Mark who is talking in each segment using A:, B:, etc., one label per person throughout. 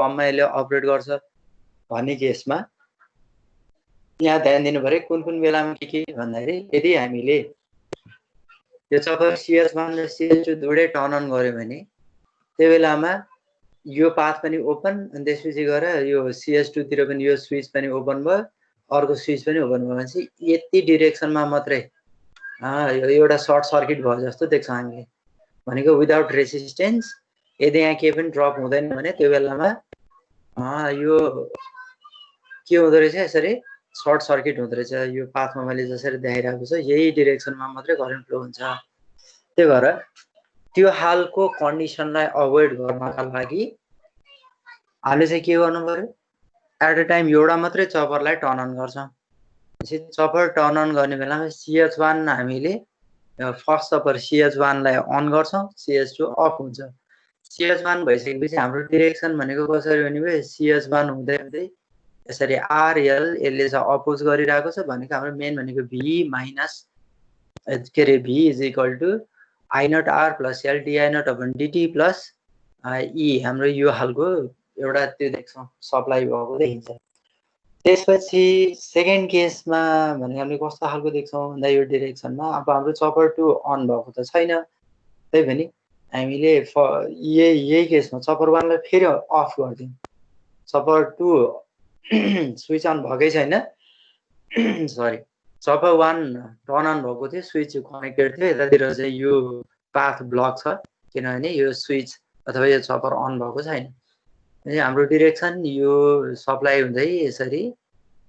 A: कममा यसले अपरेट गर्छ भन्ने केसमा यहाँ ध्यान दिनु पर्यो कुन बेलामा के भन्दाखेरि यदि हामीले यो चपर CS1 र CS2 दुवै टर्न अन गर्यो भने त्यो बेलामा यो पाथ पनि ओपन अनि त्यसपछि गएर यो CS2 तिर पनि यो स्विच पनि ओपन भयो अर्को स्विच पनि ओपन भयो भने यति डाइरेक्सनमा मात्रै यो एउटा सर्ट सर्किट भयो जस्तो देख्छौँ हामीले भनेको विदाउट रेसिस्टेन्स यदि यहाँ केही पनि ड्रप हुँदैन भने त्यो बेलामा यो के हुँदो रहेछ यसरी सर्ट सर्किट हुँदो रहेछ यो पाथमा मैले जसरी देखाइरहेको छु यही डाइरेक्सनमा मात्रै करेन्ट फ्लो हुन्छ त्यही भएर त्यो हालको कन्डिसनलाई अभोइड गर्नका लागि हामीले चाहिँ के गर्नु पर्यो एट अ टाइम एउटा मात्रै चपरलाई टर्न अन गर्छौँ चपर टर्न अन गर्ने बेलामा CS1 हामीले फर्स्ट चपर CS1 लाई अन गर्छौँ CS2 अफ हुन्छ CS1 भइसकेपछि हाम्रो डाइरेक्सन भनेको कसरी भने CS1 हुँदै हुँदै यसरी RL यसले चाहिँ अपोज गरिरहेको छ भनेको हाम्रो मेन भनेको V माइनस के अरे V is equal to I0 R plus L dI0 अपन dt प्लस E हाम्रो यो हालको एउटा त्यो देख्छौँ सप्लाई भएको देखिन्छ त्यसपछि सेकेन्ड केसमा भने हामीले कस्तो खालको देख्छौँ भन्दा यो डाइरेक्सनमा अब हाम्रो चपर 2 अन भएको त छैन त्यही पनि हामीले यही केसमा चपर 1 लाई फेरि अफ गर्दियौँ चपर 2 स्विच अन भएकै छैन सरी चपर 1 टर्न अन भएको थियो स्विच कनेक्टेड थियो यतातिर चाहिँ यो पाथ ब्लक छ किनभने यो स्विच अथवा यो चपर अन भएको छैन हाम्रो डाइरेक्सन यो सप्लाई हुँदै यसरी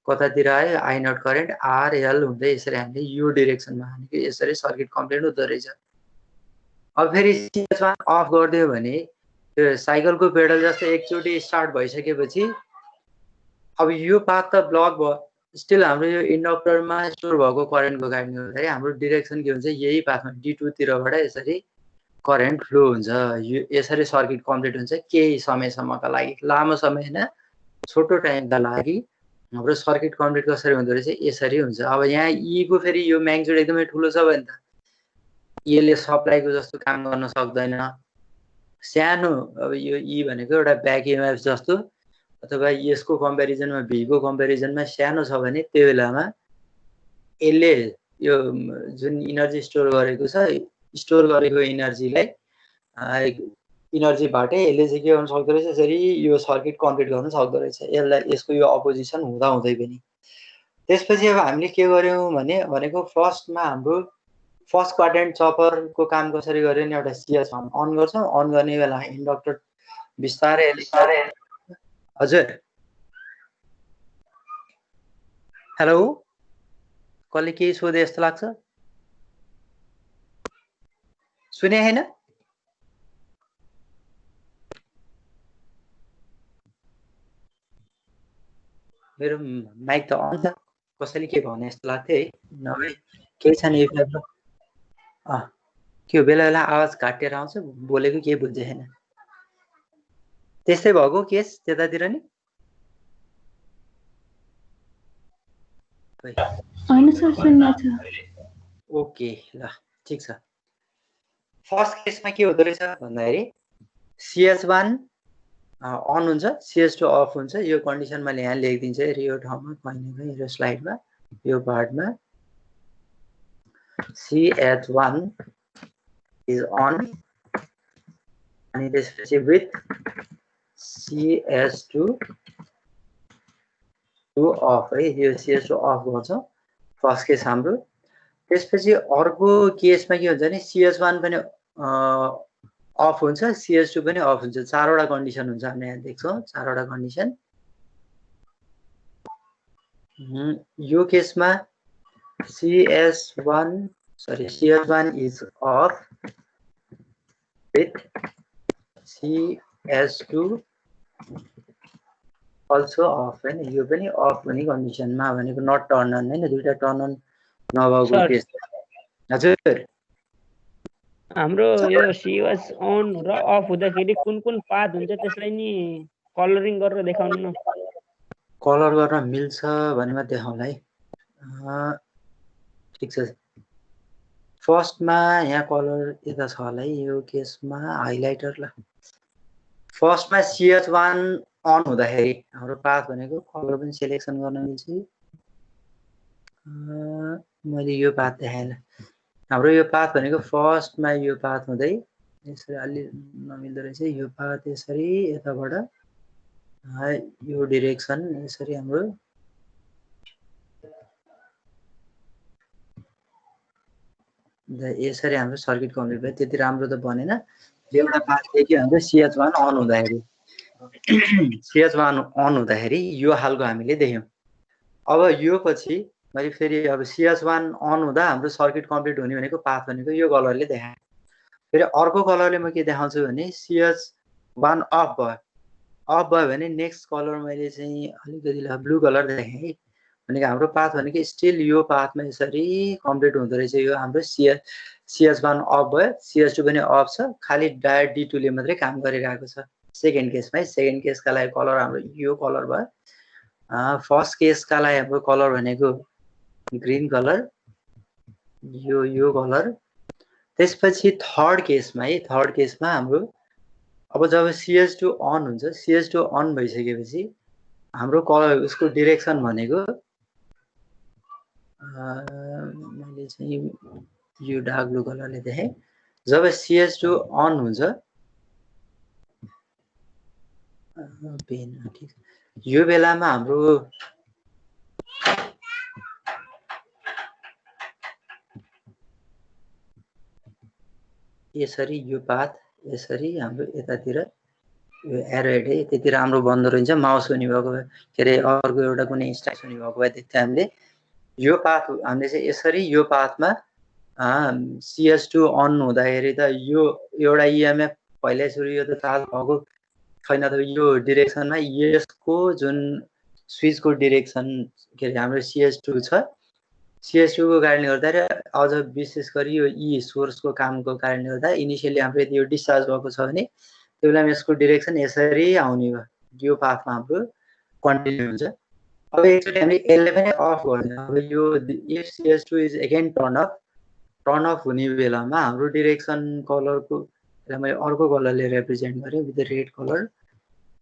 A: कतातिर आयो I0 करेन्ट RL हुँदै यसरी हामीले यो डाइरेक्सनमा हानेको यसरी सर्किट कम्प्लिट हुँदो रहेछ अब फेरि CS1 अफ गरिदियो भने त्यो साइकलको पेडल जस्तो एकचोटि स्टार्ट भइसकेपछि अब यो पाथ त ब्लक भयो स्टिल हाम्रो यो इन्डक्टरमा स्टोर भएको करेन्टको कारणले गर्दाखेरि हाम्रो डाइरेक्सन के हुन्छ यही पाथमा D2 तिरबाट यसरी करेन्ट फ्लो हुन्छ यो यसरी सर्किट कम्प्लिट हुन्छ केही समयसम्मका लागि लामो समय हैन छोटो टाइमका लागि हाम्रो सर्किट कम्प्लिट कसरी हुँदो रहेछ यसरी हुन्छ अब यहाँ E को फेरि यो म्याग्निट्युड एकदमै ठुलो छ भने त यसले सप्लाईको जस्तो काम गर्न सक्दैन सानो अब यो E भनेको एउटा ब्याक EMF जस्तो अथवा यसको कम्पेरिजनमा V को कम्पेरिजनमा सानो छ भने त्यो बेलामा यसले यो जुन एनर्जी स्टोर गरेको छ स्टोर गरेको एनर्जीलाई एनर्जीबाटै यसले चाहिँ के गर्न सक्दो रहेछ यसरी यो सर्किट कम्प्लिट गर्न सक्दो रहेछ यसलाई यसको यो अपोजिसन हुँदा हुँदै पनि त्यसपछि अब हामीले के गर्यौं भनेको फर्स्टमा हाम्रो फर्स्ट क्वाड्रेन्ट चपरको काम कसरी गर्यो नि एउटा CS1 अन गर्छौं अन गर्ने बेला इन्डक्टर बिस्तारै हजुर हेलो कसले के सोधे जस्तो लाग्छ सुने हैन मेरो माइक त अन छ कसैले के भने जस्तो लाग्थ्यो है नभए केही छैन यो के बेला बेला आवाज काटेर आउँछ बोलेको केही बुझ्दै छैन त्यस्तै भएको केस त्यतातिर नि
B: हैन सर सुन्नु छ
A: ओके ल ठीक छ फर्स्ट केसमा के हुँदो रहेछ भन्दाखेरि CS1 अन हुन्छ CS2 अफ हुन्छ यो कन्डिसन मैले यहाँ लेखिदिन्छु है यो ठाउँमा कहीँ यो स्लाइडमा यो पार्टमा CS1 is on अनि त्यसपछि with CS2 अफ है यो CS2 अफ गर्छौं फर्स्ट केस हाम्रो त्यसपछि अर्को केसमा के हुन्छ भने CS1 पनि अफ हुन्छ CS2 पनि अफ हुन्छ चारवटा कन्डिसन हुन्छ हामी यहाँ देख्छौं चारवटा कन्डिसन यो केसमा CS1 is off with CS2 also off हैन यो पनि अफ हुने कन्डिसनमा भनेको नट टर्न अन हैन दुईटा टर्न अन नभएको केस हजुर
C: हाम्रो यो CS अन र अफ हुँदाखेरि कुन पाथ हुन्छ त्यसलाई नि कलरिङ गरेर देखाउनु न
A: कलर गर्न मिल्छ भनेमा देखाउला है ठीक छ फर्स्टमा यहाँ कलर यता छ होला है यो केसमा हाइलाइटर ल फर्स्टमा CS1 अन हुँदाखेरि हाम्रो पाथ भनेको कलर पनि सिलेक्सन गर्न मिल्छ। मैले यो पाथ देखाएन। हाम्रो यो पाथ भनेको फर्स्टमा यो पाथ हुँदै यसरी अलि नमिल्दो रहेछ। यो पाथ यसरी यताबाट यो डिरेक्सन यसरी हाम्रो यसरी हाम्रो सर्किट कम्प्लिट भयो। त्यति राम्रो त बनेन। एउटा पाथ के हाम्रो CH1 अन हुँदाखेरि CH1 अन हुँदाखेरि यो हालको हामीले देख्यौँ। अब यो पछि मैले फेरि अब CH1 अन हुँदा हाम्रो सर्किट कम्प्लिट हुने भनेको पाथ भनेको यो कलरले देखाएँ। फेरि अर्को कलरले म के देखाउँछु भने CH1 अफ भयो। अफ भयो भने नेक्स्ट कलर मैले चाहिँ अलिकति ब्लू कलर देखाएँ है। भनेको हाम्रो पाथ भनेको स्टिल यो पाथमा यसरी कम्प्लिट हुँदो रहेछ। यो हाम्रो CH1 अफ भयो, CH2 पनि अफ छ, खालि डायोड D2 ले मात्रै काम गरिरहेको छ। सेकेन्ड केसमा सेकेन्ड केसका लागि कलर हाम्रो यो कलर भयो। फर्स्ट केसका लागि हाम्रो कलर भनेको ग्रीन कलर, यो कलर। त्यसपछि थर्ड केसमा है, थर्ड केसमा हाम्रो अब जब CH2 अन हुन्छ, CH2 अन भइसकेपछि हाम्रो कलर उसको डिरेक्सन भनेको मैले चाहिँ यो डार्क ब्लू कलरले देखेँ। जब CH2 अन हुन्छ पेन ठीक यो बेलामा हाम्रो यसरी यो पाथ यसरी हाम्रो यतातिर यो एरो हेड है त्यति राम्रो बन्दो रहन्छ। माउस हुने भएको भए के अरे अर्को एउटा कुनै इन्स्ट्रक्सन हुने भएको भए त्यति हामीले यो पाथ हामीले चाहिँ यसरी यो पाथमा CH2 अन हुँदाखेरि त यो एउटा EMF पहिल्यै सुरु यो त चार्ज भएको छैन। त यो डिरेक्सनमा यसको जुन स्विचको डिरेक्सन के अरे हाम्रो CH2 छ, CH2 को कारणले गर्दा अझ विशेष गरी यो सोर्सको कामको कारणले गर्दा इनिसियली हाम्रो यदि यो डिस्चार्ज भएको छ भने त्यो बेलामा यसको डिरेक्सन यसरी आउने भयो। यो पाथमा हाम्रो कन्टिन्यू हुन्छ। अब एकचोटि हामीले यसले पनि अफ गर्दियौँ। अब यो if CH2 is again turn of हुने बेलामा हाम्रो डिरेक्सन कलरको मैले अर्को कलरले रिप्रेजेन्ट गरेँ विथ रेड कलर।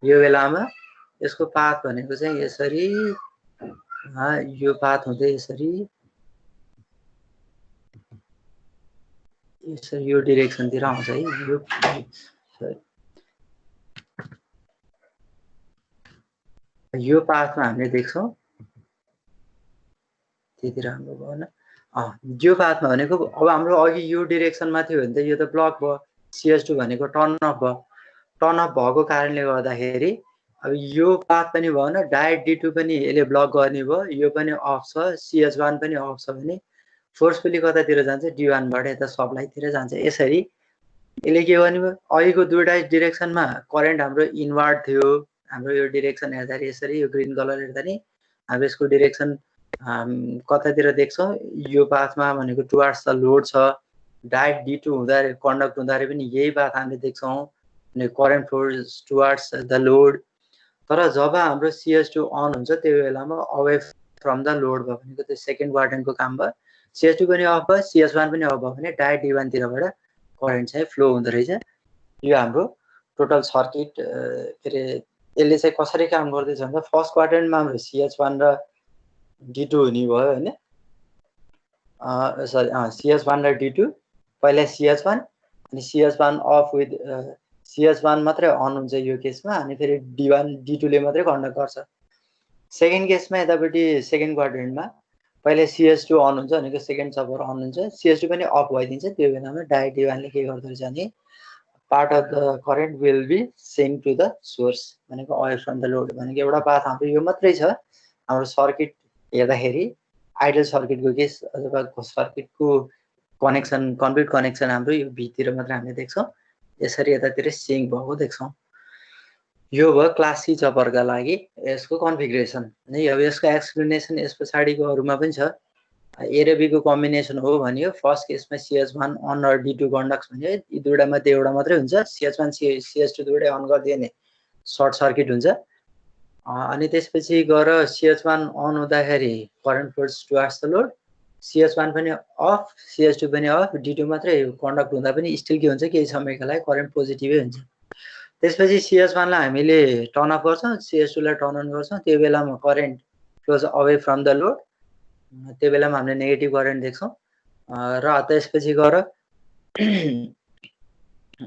A: यो बेलामा यसको पाथ भनेको चाहिँ यसरी यो पाथ हुँदै यसरी यो डिरेक्सनतिर आउँछ है। यो पाथमा हामीले देख्छौँ त्यति राम्रो भएन। यो पाथमा भनेको अब हाम्रो अघि यो डिरेक्सनमा थियो भने त यो त ब्लक भयो। CH2 भनेको टर्न अफ भयो। टर्न अफ भएको कारणले गर्दाखेरि अब यो पाथ पनि भएन, डायोड D2 पनि यसले ब्लक गर्ने भयो। यो पनि अफ छ, CH1 पनि अफ छ भने फोर्सफुली कतातिर जान्छ D1 बाट यता सप्लाईतिर जान्छ। यसरी यसले के गर्ने भयो अघिको दुईटा डिरेक्सनमा करेन्ट हाम्रो इनवर्ड थियो। हाम्रो यो डिरेक्सन हेर्दाखेरि यसरी यो ग्रीन कलर हेर्दा नि हाम्रो यसको डिरेक्सन कतातिर देख्छौँ यो पाथमा भनेको टुवार्ड्स द लोड छ। डायोड D2 हुँदा कन्डक्ट हुँदाखेरि पनि यही पाथ हामीले देख्छौँ अनि current flows towards the load. तर जब हाम्रो CH2 अन हुन्छ त्यो बेलामा अवे फ्रम द लोड भयो भनेको त्यो सेकेन्ड क्वाड्रेन्टको काम भयो। CH2 पनि अफ भयो, CH1 पनि अफ भयो भने डायोड D1 तिरबाट करेन्ट चाहिँ फ्लो हुँदो रहेछ। यो हाम्रो टोटल सर्किट के अरे यसले चाहिँ कसरी काम गर्दैछ भन्दा फर्स्ट क्वाड्रेन्टमा हाम्रो CH1 र D2 हुने भयो हैन। सरी CH1 र D2 पहिला CH1 अनि CH1 अफ विथ CH1 मात्रै अन हुन्छ यो केसमा अनि फेरि D1 D2 ले मात्रै कन्डक्ट गर्छ। सेकेन्ड केसमा यतापट्टि सेकेन्ड क्वाड्रेन्टमा पहिले CH2 अन हुन्छ भनेको सेकेन्ड सपर अन हुन्छ, CH2 पनि अफ भइदिन्छ। त्यो बेलामा डायोड D1 ले के गर्दो रहेछ भने part of the current will be send to the source भनेको अवे फ्रम द लोड। भनेको एउटा पाथ हाम्रो यो मात्रै छ। हाम्रो सर्किट हेर्दाखेरि आइडल सर्किटको केस अथवा सर्किटको कनेक्सन कम्प्लिट कनेक्सन हाम्रो यो भित्र मात्र हामीले देख्छौँ। यसरी यतातिर सिङ्क भएको देख्छौँ। यो भयो क्लास सी चपरका लागि यसको कन्फिगरेसन है। अब यसको एक्सप्लेनेसन यस पछाडिको अरूमा पनि छ। ए र बी को कम्बिनेसन हो भन्यो। फर्स्ट केसमा CH1 अन र D2 कन्डक्ट्स भन्यो। यी दुईटा मध्ये एउटा मात्रै हुन्छ। CH1 CH2 दुईटै अन गरिदियो भने सर्ट सर्किट हुन्छ। अनि त्यसपछि गएर CH1 अन हुँदाखेरि current flows towards the load. CH1 पनि अफ, CH2 पनि अफ, D2 मात्रै कन्डक्ट हुँदा पनि स्टिल के हुन्छ केही समयका लागि करेन्ट पोजिटिभै हुन्छ। त्यसपछि CS1 लाई हामीले टर्न अफ गर्छौँ, CS2 लाई टर्न अन गर्छौँ। त्यो बेलामा current flows away from the load, त्यो बेलामा हामीले नेगेटिभ करेन्ट देख्छौँ। र त्यसपछि गएर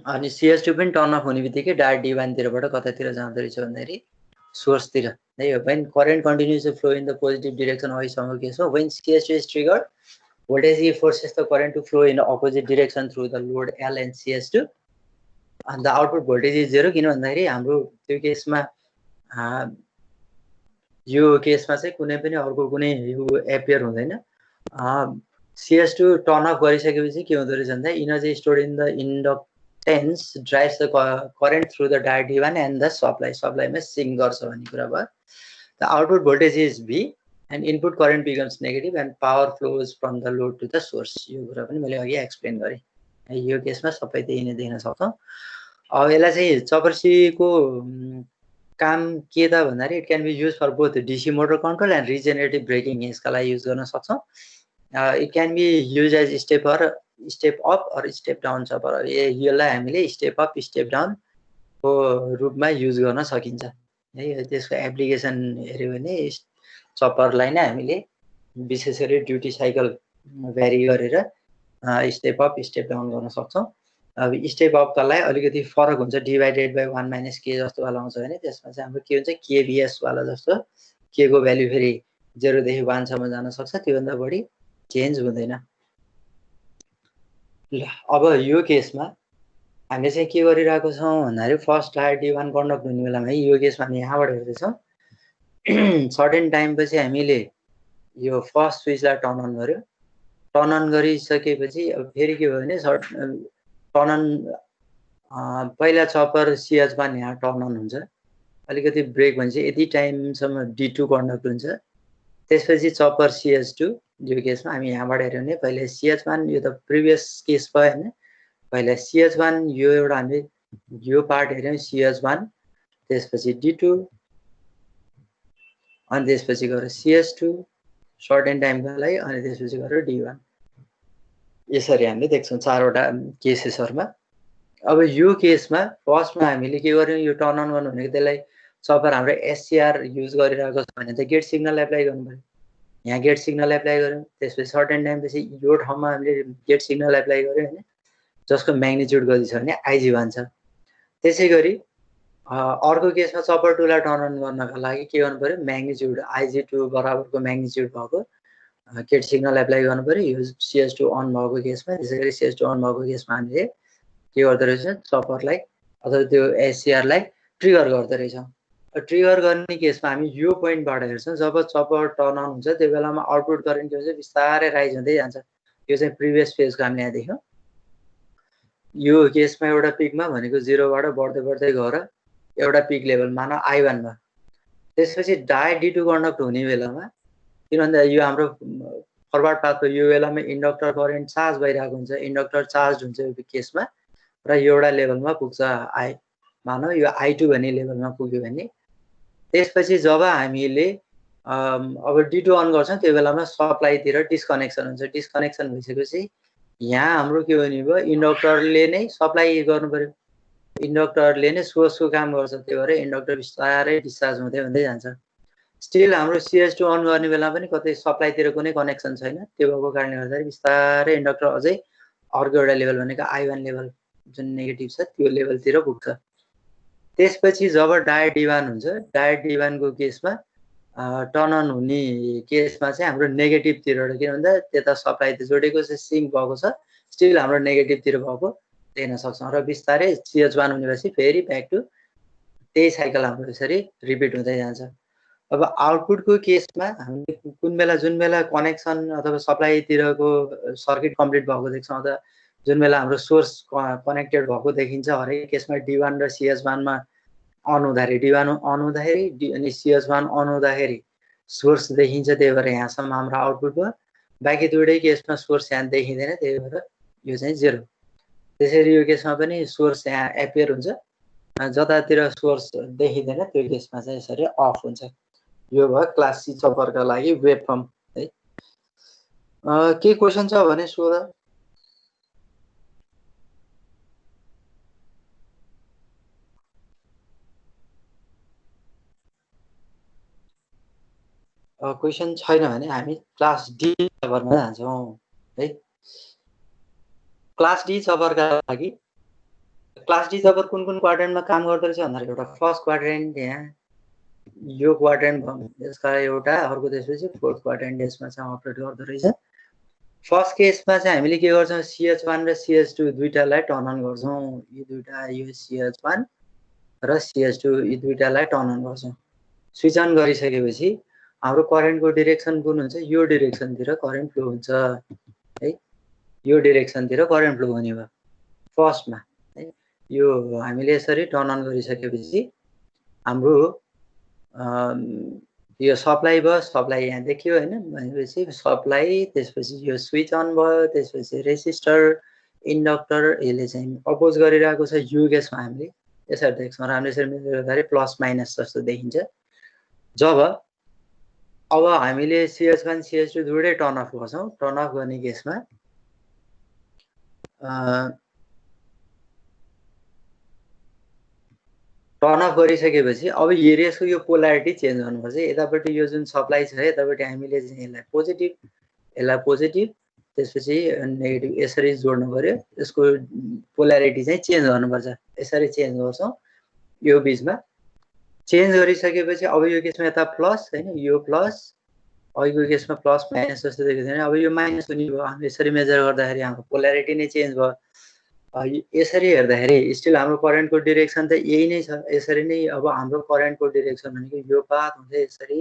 A: अनि CS2 पनि टर्न अफ हुने बित्तिकै डायोड D1 तिरबाट कतातिर जाँदो रहेछ भन्दाखेरि सोर्सतिर है। when current continues to flow in the positive direction अहिलेसम्मको केस हो। when CS2 is triggered, voltage E forces the current to flow in the opposite direction through the load L and CS2 and the output voltage is 0। किन भन्दाखेरि हाम्रो त्यो केसमा यो केसमा चाहिँ कुनै पनि अर्को कुनै यो एपियर हुँदैन। CS2 टर्न अफ गरिसकेपछि के हुँदो रहेछ भन्दा energy stored in the inductance drives the current through the diode D1 and the सप्लाईमा सिङ्क गर्छ भन्ने कुरा भयो। The output voltage is V and input current becomes negative and power flows from the load to the source. यो कुरा पनि मैले अघि एक्सप्लेन गरेँ। यो केसमा सबै त्यही नै देख्न सक्छौँ। अब यसलाई चाहिँ चपरसीको काम के त भन्दाखेरि it can be use for both DC motor control and regenerative braking यसका लागि युज गर्न सक्छौँ। It can be use as step up or step down chopper. यसलाई हामीले स्टेप अप स्टेप डाउनको रूपमा युज गर्न सकिन्छ है। त्यसको एप्लिकेसन हेऱ्यो भने चपरलाई नै हामीले विशेष गरी ड्युटी साइकल भ्यारी गरेर स्टेप अप स्टेप डाउन गर्न सक्छौँ। अब स्टेप अपका लागि अलिकति फरक हुन्छ, डिभाइडेड बाई 1 - K जस्तो वाला आउँछ भने त्यसमा चाहिँ हाम्रो के हुन्छ KVS वाला जस्तो के को भ्यालु फेरि 0 देखि 1 सम्म जान सक्छ, त्योभन्दा बढी चेन्ज हुँदैन। ल अब यो केसमा हामीले चाहिँ के गरिरहेको छौँ भन्दाखेरि फर्स्ट डायोड D1 कन्डक्ट हुने बेलामा है यो केसमा हामी यहाँबाट हेर्दैछौँ। सर्टेन टाइम पछि हामीले यो फर्स्ट स्विचलाई टर्न अन गर्यो। टर्न अन गरिसकेपछि अब फेरि के भयो भने टर्न अन पहिला चपर CS1 यहाँ टर्न अन हुन्छ, अलिकति ब्रेक भन्छ यति टाइमसम्म D2 कन्डक्ट हुन्छ। त्यसपछि चपर CS2 यो केसमा हामी यहाँबाट हेऱ्यौँ भने पहिले CS1 यो त प्रिभियस केस भयो होइन। पहिला CS1 यो एउटा हामीले यो पार्ट हेऱ्यौँ CS1, त्यसपछि D2 अनि त्यसपछि गएर CS2 सर्टेन टाइमको लागि अनि त्यसपछि गएर D1। यसरी हामीले देख्छौँ चारवटा केसेसहरूमा। अब यो केसमा फर्स्टमा हामीले के गर्यौँ यो टर्न अन गर्नु भनेको त्यसलाई चपर हाम्रो SCR युज गरिरहेको छ भने त गेट सिग्नल एप्लाई गर्नु पर्यो। यहाँ गेट सिग्नल एप्लाई गर्यौँ, त्यसपछि सर्टेन टाइमपछि यो ठाउँमा हामीले गेट सिग्नल एप्लाई गर्यौँ होइन, जसको म्याग्निट्युड कति छ भने IG1 छ। त्यसै गरी अर्को केसमा चपर 2 लाई टर्न अन गर्नका लागि के गर्नु पर्यो म्याग्निट्युड IG2 बराबरको म्याग्निट्युड भएको गेट सिग्नल एप्लाई गर्नु पर्यो। यो CS2 अन भएको केसमा, त्यसै गरी CS2 अन भएको केसमा हामीले के गर्दो रहेछ चपरलाई अथवा त्यो SCR लाई ट्रिगर गर्दो रहेछौँ। ट्रिगर गर्ने केसमा हामी यो पोइन्टबाट हेर्छौँ, जब चपर टर्न अन हुन्छ त्यो बेलामा आउटपुट करेन्ट के हुन्छ बिस्तारै राइज हुँदै जान्छ। यो चाहिँ प्रिभियस फेजको हामीले यहाँ देख्यौँ। यो केसमा एउटा पिकमा भनेको 0 बाट बढ्दै बढ्दै गएर एउटा पिक लेभल मान I1 मा, त्यसपछि डायोड D2 कन्डक्ट हुने बेलामा किन भन्दा यो हाम्रो फरवर्ड पाथको यो बेलामा इन्डक्टर करेन्ट चार्ज भइरहेको हुन्छ, इन्डक्टर चार्ज हुन्छ यो केसमा र एउटा लेभलमा पुग्छ मानौ यो I2 भन्ने लेभलमा पुग्यो भने त्यसपछि जब हामीले अब D2 अन गर्छौँ त्यो बेलामा सप्लाईतिर डिस्कनेक्सन हुन्छ। डिस्कनेक्सन भइसकेपछि यहाँ हाम्रो के हुने भयो इन्डक्टरले नै सप्लाई गर्नु पर्यो, इन्डक्टरले नै सोर्सको काम गर्छ, त्यही भएर इन्डक्टर बिस्तारै डिस्चार्ज हुँदै हुँदै जान्छ। स्टिल हाम्रो CS2 अन गर्ने बेला पनि कतै सप्लाईतिर कुनै कनेक्सन छैन, त्यो भएको कारणले गर्दाखेरि बिस्तारै इन्डक्टर अझै अर्को एउटा लेभल भनेको I1 लेभल जुन नेगेटिभ छ त्यो लेभलतिर पुग्छ। त्यसपछि जब डायोड D1 हुन्छ, डायोड D1 को केसमा टर्न अन हुने केसमा चाहिँ हाम्रो नेगेटिभतिरबाट के भन्दा त्यता सप्लाई त जोडेको छ सिङ्क भएको छ, स्टिल हाम्रो नेगेटिभतिर भएको देख्न सक्छौँ र बिस्तारै CS1 हुनेपछि फेरि ब्याक टु त्यही साइकल हाम्रो यसरी रिपिट हुँदै जान्छ। अब आउटपुटको केसमा हामीले कुन बेला जुन बेला कनेक्सन अथवा सप्लाईतिरको सर्किट कम्प्लिट भएको देख्छौँ अथवा जुन बेला हाम्रो सोर्स कनेक्टेड भएको देखिन्छ हरेक केसमा D1 र CS1 मा अन हुँदाखेरि D1 अन हुँदाखेरि अनि CS1 अन हुँदाखेरि सोर्स देखिन्छ, त्यही भएर यहाँसम्म हाम्रो आउटपुट भयो। बाँकी दुईटै केसमा सोर्स यहाँ देखिँदैन, त्यही भएर यो चाहिँ 0। त्यसरी यो केसमा पनि सोर्स यहाँ एपियर हुन्छ, जतातिर सोर्स देखिँदैन त्यो केसमा चाहिँ यसरी अफ हुन्छ। यो भयो क्लास C चपरका लागि वेभ फर्म है। के क्वेसन छ भने सोध। क्वेसन छैन भने हामी क्लास डी चपरमा जान्छौँ है। क्लास डी चपरका लागि क्लास डी चपर कुन कुन क्वाड्रेन्टमा काम गर्दो रहेछ भन्दाखेरि एउटा फर्स्ट क्वाड्रेन्ट यहाँ यो क्वाड्रेन्ट यसका एउटा, अर्को त्यसपछि फोर्थ क्वाड्रेन्ट यसमा चाहिँ अपरेट गर्दो रहेछ। फर्स्ट केसमा चाहिँ हामीले के गर्छौँ, CH1 र CH2 दुईटालाई टर्न अन गर्छौँ। यो दुईटा, यो CH1 र CH2 यी दुईटालाई टर्न अन गर्छौँ। स्विच अन गरिसकेपछि हाम्रो करेन्टको डिरेक्सन कुन हुन्छ, यो डिरेक्सनतिर करेन्ट फ्लो हुन्छ है। यो डिरेक्सनतिर करेन्ट फ्लो हुने भयो फर्स्टमा है। यो हामीले यसरी टर्न अन गरिसकेपछि हाम्रो यो सप्लाई भयो, सप्लाई यहाँ देखियो हैन, भनेपछि सप्लाई, त्यसपछि यो स्विच अन भयो, त्यसपछि रेसिस्टर, इन्डक्टर यसले चाहिँ अपोज गरिरहेको छ। यो केसमा हामीले यसरी देख्छौँ, र हामीले यसरी मेजर गर्दाखेरि प्लस माइनस जस्तो देखिन्छ। जब अब हामीले CH1 CH2 दुवै टर्न अफ गर्छौँ, टर्न अफ गर्ने केसमा टर्न अफ गरिसकेपछि अब यसको यो पोलारिटी चेन्ज गर्नुपर्छ। यतापट्टि यो जुन सप्लाई छ, यतापट्टि हामीले चाहिँ यसलाई पोजिटिभ, त्यसपछि नेगेटिभ यसरी जोड्नु पर्यो। यसको पोलारिटी चाहिँ चेन्ज गर्नुपर्छ। यसरी चेन्ज गर्छौँ यो बिचमा। चेन्ज गरिसकेपछि अब यो केसमा यता प्लस हैन, यो प्लस, अघिको केसमा प्लस माइनस जस्तो देखेको थिएन, अब यो माइनस हुने भयो। हामीले यसरी मेजर गर्दाखेरि हाम्रो पोलारिटी नै चेन्ज भयो। यसरी हेर्दाखेरि स्टिल हाम्रो करेन्टको डिरेक्सन त यही नै छ। यसरी नै अब हाम्रो करेन्टको डिरेक्सन भनेको यो पाथ हुँदै यसरी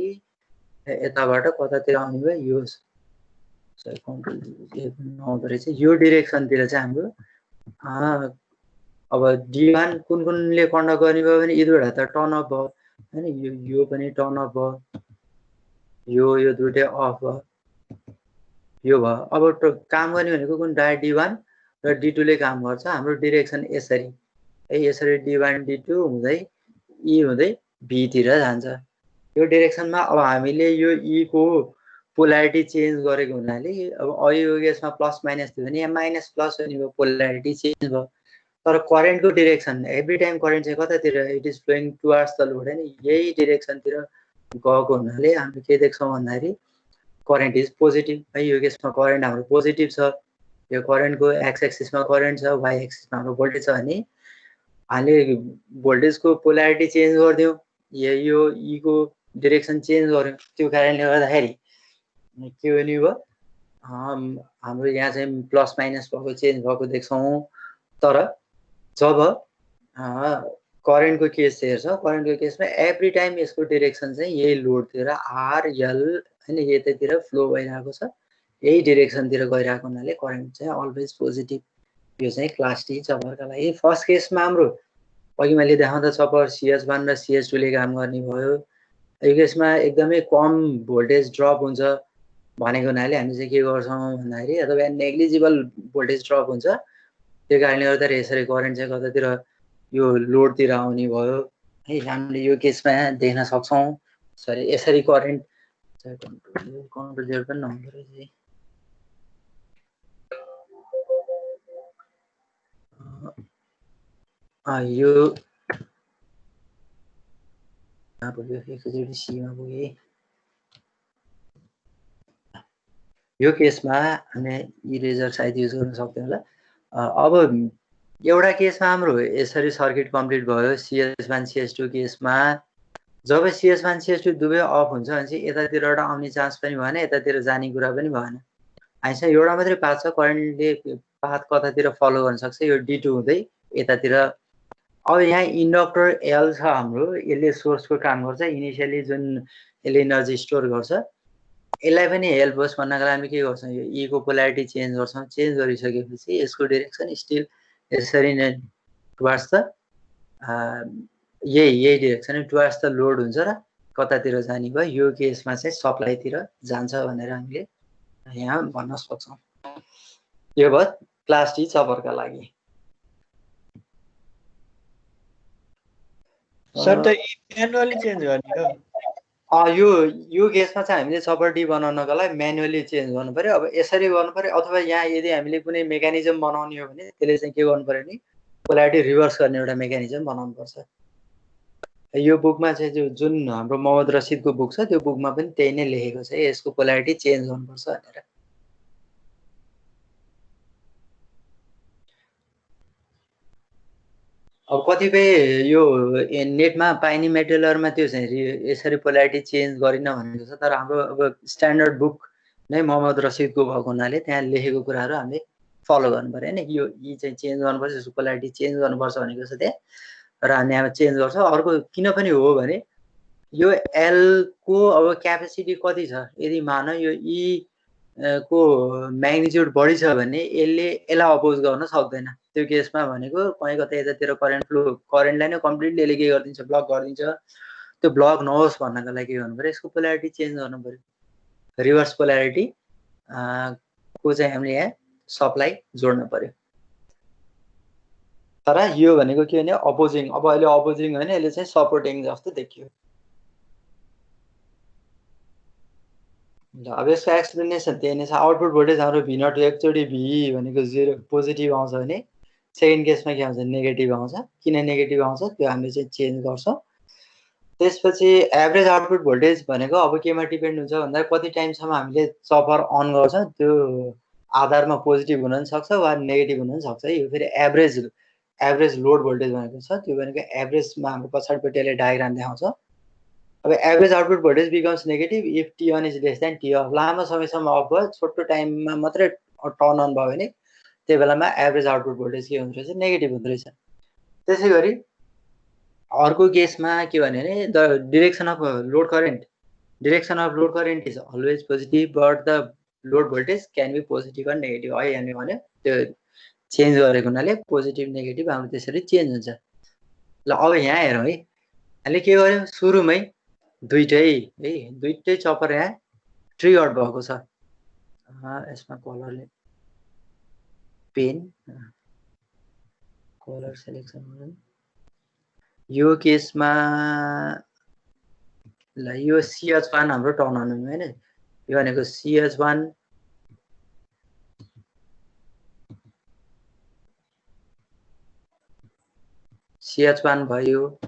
A: यताबाट कतातिर आउने भयो, यो नहुँदो रहेछ, यो डिरेक्सनतिर चाहिँ हाम्रो अब D1 कुन कुनले कन्डक्ट गर्ने भयो भने यी दुईवटा त टर्न अफ भयो हैन, यो पनि टर्न अफ भयो, यो दुईटै अफ भयो, यो भयो। अब काम गर्ने भनेको कुन, डाइरेक्ट D1 र D2 ले काम गर्छ। हाम्रो डिरेक्सन यसरी है, यसरी D1 D2 हुँदै E हुँदै B तिर जान्छ। यो डिरेक्सनमा अब हामीले यो E को पोलारिटी चेन्ज गरेको हुनाले अब अघिको केसमा प्लस माइनस थियो भने यहाँ माइनस प्लस हुने भयो, पोलारिटी चेन्ज भयो। तर करेन्टको डिरेक्सन एभ्री टाइम करेन्ट चाहिँ कतातिर, it is flowing towards the load हैन, यही डिरेक्सनतिर गएको हुनाले हामीले के देख्छौँ भन्दाखेरि करेन्ट इज पोजिटिभ है। यो केसमा करेन्ट हाम्रो पोजिटिभ छ। यो करेन्टको एक्स एक्सिसमा करेन्ट छ, वाइ एक्सिसमा हाम्रो भोल्टेज छ भने हामीले भोल्टेजको पोलारिटी चेन्ज गरिदियौँ, यो E को डिरेक्सन चेन्ज गर्यौँ। त्यो कारणले गर्दाखेरि के हुने भयो, हाम्रो यहाँ चाहिँ प्लस माइनस भएको चेन्ज भएको देख्छौँ। तर जब करेन्टको केस हेर्छ, करेन्टको केसमा एभ्री टाइम यसको डिरेक्सन चाहिँ यही लोडतिर RL हैन, यतातिर फ्लो भइरहेको छ, यही डिरेक्सनतिर गइरहेको हुनाले करेन्ट चाहिँ अलवेज पोजिटिभ। यो चाहिँ क्लास डी चपरका लागि फर्स्ट केसमा हाम्रो अघि मैले देखाउँदा चपर CH1 र CH2 ले काम गर्ने भयो। यो केसमा एकदमै कम भोल्टेज ड्रप हुन्छ भनेको हुनाले हामी चाहिँ के गर्छौँ भन्दाखेरि अथवा नेग्लिजिबल भोल्टेज ड्रप हुन्छ। त्यो कारणले गर्दा यसरी करेन्ट चाहिँ कतातिर यो लोडतिर आउने भयो है। हामीले यो केसमा देख्न सक्छौँ। सरी, यसरी करेन्ट कन्ट्रोल जेरो पनि नहुँदो रहेछ। यो एकचोटि सीमा पुगे। यो केसमा हामी इरेजर सायद युज गर्न सक्दैन होला। अब एउटा केसमा हाम्रो यसरी सर्किट कम्प्लिट भयो। CH1 CH2 केसमा जब CH1 CH2 दुवै अफ हुन्छ भने चाहिँ यतातिरबाट आउने चान्स पनि भएन, यतातिर जाने कुरा पनि भएन। हामीसँग एउटा मात्रै पाथ छ, करेन्टले पाथ कतातिर फलो गर्न सक्छ, यो D2 हुँदै यतातिर। अब यहाँ इन्डक्टर L छ हाम्रो, यसले सोर्सको काम गर्छ। इनिसियली जुन यसले एनर्जी स्टोर गर्छ, यसलाई पनि हेल्प होस् भन्नका लागि के गर्छौँ, यो E को पोलारिटी चेन्ज गर्छौँ। चेन्ज गरिसकेपछि यसको डिरेक्सन स्टिल यसरी नै टुवर्ड्स द यही डिरेक्सन टुवर्ड्स द लोड हुन्छ र कतातिर जाने भयो, यो केसमा चाहिँ सप्लाईतिर जान्छ भनेर हामीले यहाँ भन्न सक्छौँ। यो भयो क्लास डी चपरका लागि।
D: सर त म्यानुअली चेन्ज गर्ने
A: हो? यो केसमा चाहिँ हामीले चपर डी बनाउनको लागि म्यानुअली चेन्ज गर्नु पर्यो। अब यसरी गर्नु पर्यो, अथवा यहाँ यदि हामीले कुनै मेकानिजम बनाउने हो भने त्यसले चाहिँ के गर्नु पर्यो भने पोलारिटी रिभर्स गर्ने एउटा मेकानिजम बनाउनु पर्छ। यो बुकमा चाहिँ जुन हाम्रो मोहम्मद रसिदको बुक छ त्यो बुकमा पनि त्यही नै लेखेको छ यसको पोलारिटी चेन्ज गर्नुपर्छ भनेर। अब कतिपय यो नेटमा पाइने मेटेरियलहरुमा त्यो चाहिँ यसरी पोलारिटी चेन्ज गरिन भनेको छ, तर हाम्रो अब स्ट्यान्डर्ड बुक नै मोहम्मद रसिदको भएको हुनाले त्यहाँ लेखेको कुराहरू हामीले फलो गर्नु पर्यो हैन। यो यी चाहिँ चेन्ज गर्नुपर्छ, यसको पोलारिटी चेन्ज गर्नुपर्छ भनेको छ त्यहाँ, र हामी यहाँ चेन्ज गर्छौँ। अर्को किन पनि हो भने यो एल को अब क्यापेसिटी कति छ, यदि मान यो ई को म्याग्निट्युड बढी छ भने यसलाई अपोज गर्न सक्दैन। त्यो केसमा भनेको कहीँ कतै यतातिर करेन्टलाई नै कम्प्लिटली यसले के गरिदिन्छ, ब्लक गरिदिन्छ। त्यो ब्लक नहोस् भन्नको लागि के गर्नु पर्यो, यसको पोलारिटी चेन्ज गर्नु पर्यो। रिभर्स पोलारिटी को चाहिँ हामीले यहाँ सप्लाई जोड्नु पर्यो। तर यो भनेको के भने अपोजिङ, अब अहिले अपोजिङ होइन, यसले चाहिँ सपोर्टिङ जस्तो देखियो। अब यसको एक्सप्लेनेसन त्यही नै छ। आउटपुट भोल्टेज हाम्रो V0 एकचोटि V भनेको 0 पोजिटिभ आउँछ भने सेकेन्ड केसमा के आउँछ, नेगेटिभ आउँछ। किन नेगेटिभ आउँछ त्यो हामीले चाहिँ चेन्ज गर्छौँ। त्यसपछि एभरेज आउटपुट भोल्टेज भनेको अब केमा डिपेन्ड हुन्छ भन्दा कति टाइमसम्म हामीले चपर अन गर्छौँ त्यो आधारमा पोजिटिभ हुन सक्छ वा नेगेटिभ हुन सक्छ। यो फेरि एभरेज लोड भोल्टेज भनेको छ, त्यो भनेको एभरेजमा हाम्रो पछाडिपट्टि यसले डायग्राम देखाउँछ। अब average output voltage becomes negative if T1 is less than T off। लामो समयसम्म अफ भयो, छोटो टाइममा मात्रै टर्न अन भयो भने त्यही बेलामा एभरेज आउटपुट भोल्टेज के हुँदो रहेछ, नेगेटिभ हुँदो रहेछ। त्यसै गरी अर्को केसमा के भने the direction of load current is always positive but the load voltage can be positive and negative. है हामीले भन्यो त्यो चेन्ज गरेको हुनाले पोजिटिभ नेगेटिभ हाम्रो त्यसरी चेन्ज हुन्छ। ल अब यहाँ हेरौँ है, हामीले के गर्यौँ, सुरुमै दुईटै चपर यहाँ ट्रिगर भएको छ। यसमा कलरले पेन कलर सेलेक्सन गर्नु। यो केसमा ल यो CH1 हाम्रो टर्न अन हुनु हैन, यो भनेको CH1 भयो,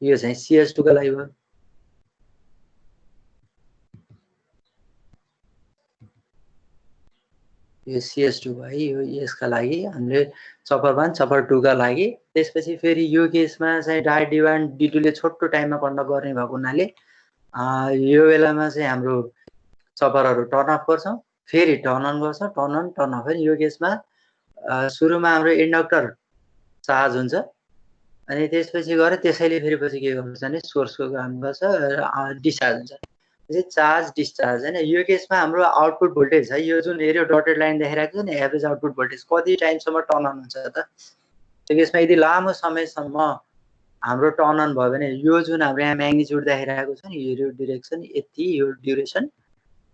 A: यो चाहिँ CH2 का लागि भयो। यो CH2 भयो, यो यसका लागि हामीले चपर 1 चपर 2 का लागि। त्यसपछि फेरि यो केसमा चाहिँ डायोड D1 D2 ले छोटो टाइममा कन्डक्ट गर्ने भएको हुनाले यो बेलामा चाहिँ हाम्रो चपरहरू टर्न अफ गर्छौँ, फेरि टर्न अन गर्छौँ, टर्न अन टर्न अफ। यो केसमा सुरुमा हाम्रो इन्डक्टर चार्ज हुन्छ अनि त्यसपछि गएर त्यसैले फेरि पछि के गर्छ भने सोर्सको काम गर्छ र डिस्चार्ज हुन्छ। त्यसै चार्ज डिस्चार्ज हैन। यो केसमा हाम्रो आउटपुट भोल्टेज है, यो जुन एरिया डटेड लाइन देखाइरहेको छ नि, एभरेज आउटपुट भोल्टेज कति टाइमसम्म टर्न अन हुन्छ त। त्यो केसमा यदि लामो समयसम्म हाम्रो टर्न अन भयो भने यो जुन हाम्रो यहाँ म्याग्निट्युड देखाइरहेको छ नि, यो डिरेक्सन यति, यो ड्युरेसन,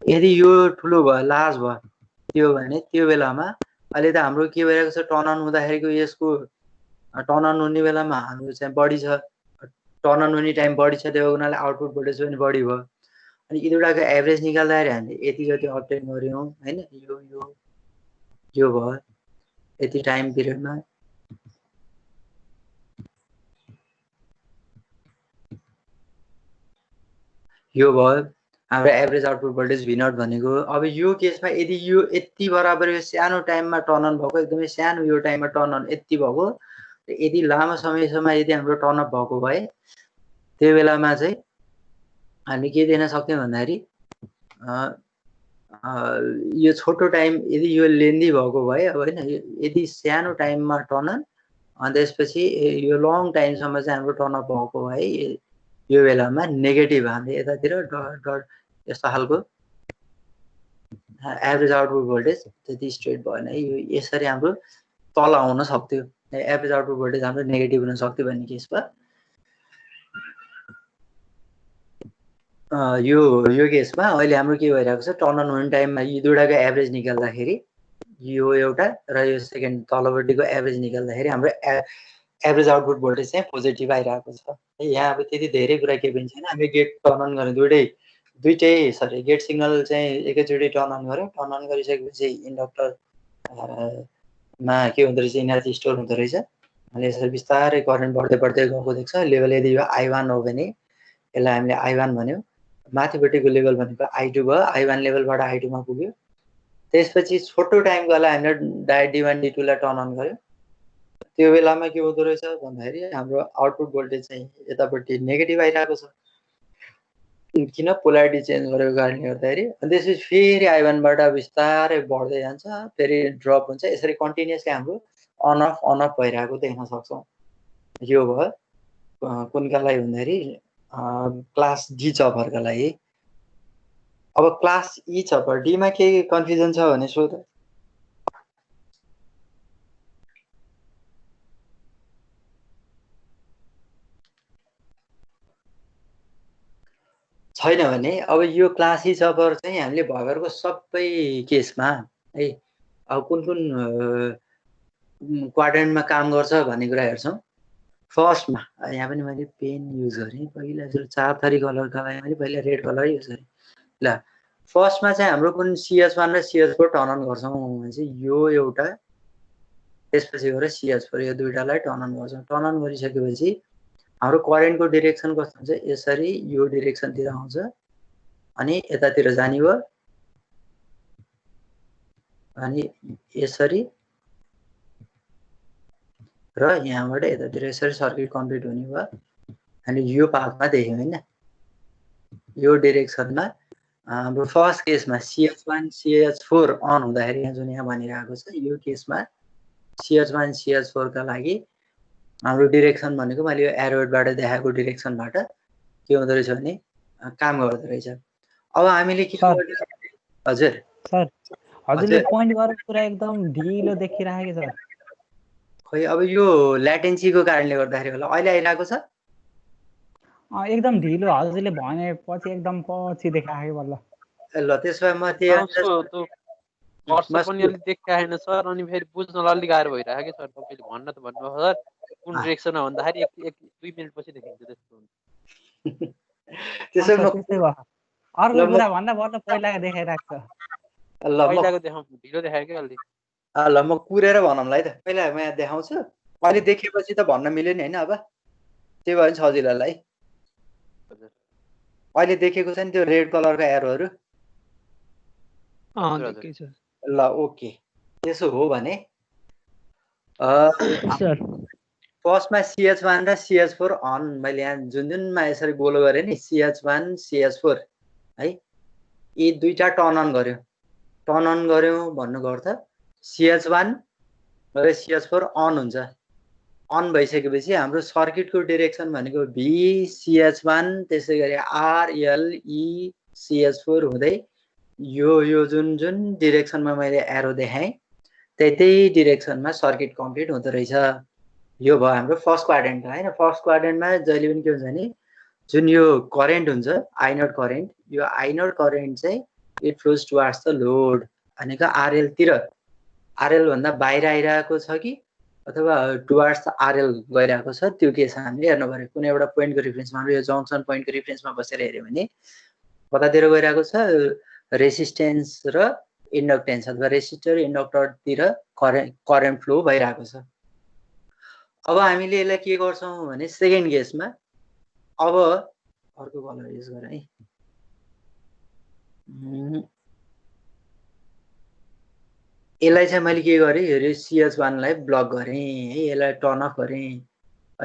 A: यदि यो ठुलो भयो, लार्ज भयो, त्यो भने त्यो बेलामा अहिले त हाम्रो के भइरहेको छ, टर्न अन हुँदाखेरिको यसको टर्न अन हुने बेलामा हाम्रो चाहिँ बढी छ, टर्न अन हुने टाइम बढी छ, त्यो हुनाले आउटपुट भोल्टेज पनि बढी भयो। अनि यी दुईटाको एभरेज निकाल्दाखेरि हामीले यति जति अब्टेन गर्यौँ हैन, यो भयो यति टाइम पिरियडमा। यो भयो हाम्रो एभरेज आउटपुट भोल्टेज V0 भनेको। अब यो केसमा यदि यो यति बराबर यो सानो टाइममा टर्न अन भएको, एकदमै सानो यो टाइममा टर्न अन यति भएको, यदि लामो समयसम्म यदि हाम्रो टर्न अफ भएको भए त्यो बेलामा चाहिँ हामी के दिन सक्थ्यौँ भन्दाखेरि यो छोटो टाइम यदि यो लेन्दी भएको भए, अब हैन, यदि सानो टाइममा टर्न अन अनि त्यसपछि यो लङ टाइमसम्म चाहिँ हाम्रो टर्न अफ भएको भए यो बेलामा नेगेटिभ हामीले यतातिर डट यस्तो खालको एभरेज आउटपुट भोल्टेज त्यति स्ट्रेट भएन है। यो यसरी हाम्रो तल आउन सक्थ्यो, एभरेज आउटपुट भोल्टेज हाम्रो नेगेटिभ हुन सक्थ्यो भन्ने केसमा यो केसमा अहिले हाम्रो के भइरहेको छ, टर्न अन हुने टाइममा यी दुईटाको एभरेज निकाल्दाखेरि यो एउटा र यो सेकेन्ड तलपट्टिको एभरेज निकाल्दाखेरि हाम्रो एभरेज आउटपुट भोल्टेज चाहिँ पोजिटिभ आइरहेको छ। यहाँ अब त्यति धेरै कुरा के पनि छैन। हामी गेट टर्न अन गर्ने दुइटै गेट सिग्नल चाहिँ एकैचोटि टर्न अन गऱ्यौँ। टर्न अन गरिसकेपछि इन्डक्टर मा के हुँदो रहेछ, इनर्जी स्टोर हुँदो रहेछ अनि यसरी बिस्तारै करेन्ट बढ्दै बढ्दै गएको देख्छ। लेभल यदि यो I1 हो भने यसलाई हामीले I1 भन्यौँ। माथिपट्टिको लेभल भनेको I2 भयो। I1 लेभलबाट I2 मा पुग्यो। त्यसपछि छोटो टाइमको लागि हामीले D1 D2 लाई टर्न अन गर्यो। त्यो बेलामा के हुँदो रहेछ भन्दाखेरि हाम्रो आउटपुट भोल्टेज चाहिँ यतापट्टि नेगेटिभ आइरहेको छ। किन पोलारिटी चेन्ज गरेको कारणले गर्दाखेरि। अनि त्यसपछि फेरि I1 बाट बिस्तारै बढ्दै जान्छ, फेरि ड्रप हुन्छ। यसरी कन्टिन्युअसली हाम्रो अन अफ भइरहेको देख्न सक्छौँ। यो भयो कुनका लागि भन्दाखेरि क्लास डी चपरका लागि। अब क्लास ई चपर डीमा के कन्फ्युजन छ भने सोध। छैन भने अब यो क्लास ई चपर चाहिँ हामीले भर्खरको सबै केसमा है अब कुन क्वाड्रेन्टमा काम गर्छ भन्ने कुरा हेर्छौँ। फर्स्टमा यहाँ पनि मैले पेन युज गरेँ। पहिला सुरु 4 थरी कलरका लागि मैले पहिला रेड कलर युज गरेँ। ल फर्स्टमा चाहिँ हाम्रो कुन CS1 र CS4 टर्न अन गर्छौँ भने चाहिँ यो एउटा, त्यसपछि गएर CS4 यो दुईटालाई टर्न अन गर्छौँ। टर्न अन गरिसकेपछि हाम्रो करेन्टको डिरेक्सन कस्तो हुन्छ, यसरी यो डिरेक्सनतिर आउँछ अनि यतातिर जाने भयो अनि यसरी र यहाँबाट यतातिर यसरी सर्किट कम्प्लिट हुने भयो। अनि यो पाथमा देख्यौँ हैन, यो डिरेक्सनमा हाम्रो फर्स्ट केसमा CS1 CS4 अन हुँदाखेरि यहाँ जुन यहाँ भनिरहेको छ यो केसमा CS1 CS4 का लागि हाम्रो डिरेक्सन भनेको मैले यो एरोबाट देखाएको डिरेक्सनबाट के हुँदो रहेछ भने काम गर्दो रहेछ। अब हामीले के गर्नु? हजुर
E: सर हजुरले पोइन्ट गरेको कुरा एकदम ढिलो देखिरहेको छ।
A: खै अब यो ल्याटेन्सीको कारणले गर्दाखेरि होला। अहिले आइरहेको छ
E: एकदम ढिलो हजुरले भनेपछि एकदम पछि देखायो बल्ल।
A: ल त्यसो भए म त्यो
F: कर्सर पनि अलिक देखाएन सर। अनि फेरि बुझ्नलाई अलिक गाह्रो भइरहेको के सर। तपाईँले भन्न त भन्नुभयो सर कुन डिरेक्सनमा भन्दाखेरि 1-2 मिनेटपछि देखिन्छ त्यस्तो हुन्छ।
A: त्यसो
E: त्यस्तै भयो। अर्को कुरा भन्दा बल्ल पहिलाको देखाइरहेको छ।
F: पहिलाको देखाउँ ढिलो देखायो के अलि।
A: ल म कुरेर भनौँला है त। पहिला म यहाँ देखाउँछु, अहिले देखेपछि त भन्न मिल्यो नि हैन। अब त्यही भयो नि सजिलोलाई। अहिले देखेको छ नि त्यो रेड कलरको एरोहरू। ल ओके, त्यसो हो भने फर्स्टमा CS1 र CS4 अन मैले यहाँ जुनमा यसरी गोलो गरेँ नि CS1 CS4 है, यी दुईटा टर्न अन गर्यो। टर्न अन गर्यो भन्नुको अर्थ CS1 र CS4 अन हुन्छ। अन भइसकेपछि हाम्रो सर्किटको डिरेक्सन भनेको VCS1 त्यसै गरी RLE CS4 हुँदै यो जुन डिरेक्सनमा मैले एरो देखाएँ त्यही डिरेक्सनमा सर्किट कम्प्लिट हुँदो रहेछ। यो भयो हाम्रो फर्स्ट क्वाड्रेन्ट हैन। फर्स्ट क्वाड्रेन्टमा जहिले पनि के हुन्छ भने जुन यो करेन्ट हुन्छ I0 करेन्ट, यो I0 करेन्ट चाहिँ it flows towards the load भनेको RL तिर, RL भन्दा बाहिर आइरहेको छ कि अथवा टुवार्ड्स RL गइरहेको छ त्यो केस हामीले हेर्नु पर्यो। कुनै एउटा पोइन्टको रिफरेन्समा हाम्रो यो जङ्क्सन पोइन्टको रिफरेन्समा बसेर हेर्यो भने कतातिर गइरहेको छ, रेसिस्टेन्स र इन्डक्टेन्स अथवा रेसिस्टर इन्डक्टरतिर करेन्ट फ्लो भइरहेको छ। अब हामीले यसलाई के गर्छौँ भने सेकेन्ड केसमा अब अर्को कलर युज गरौँ है। यसलाई चाहिँ मैले के गरेँ, यो CS1 लाई ब्लक गरेँ है, यसलाई टर्न अफ गरेँ।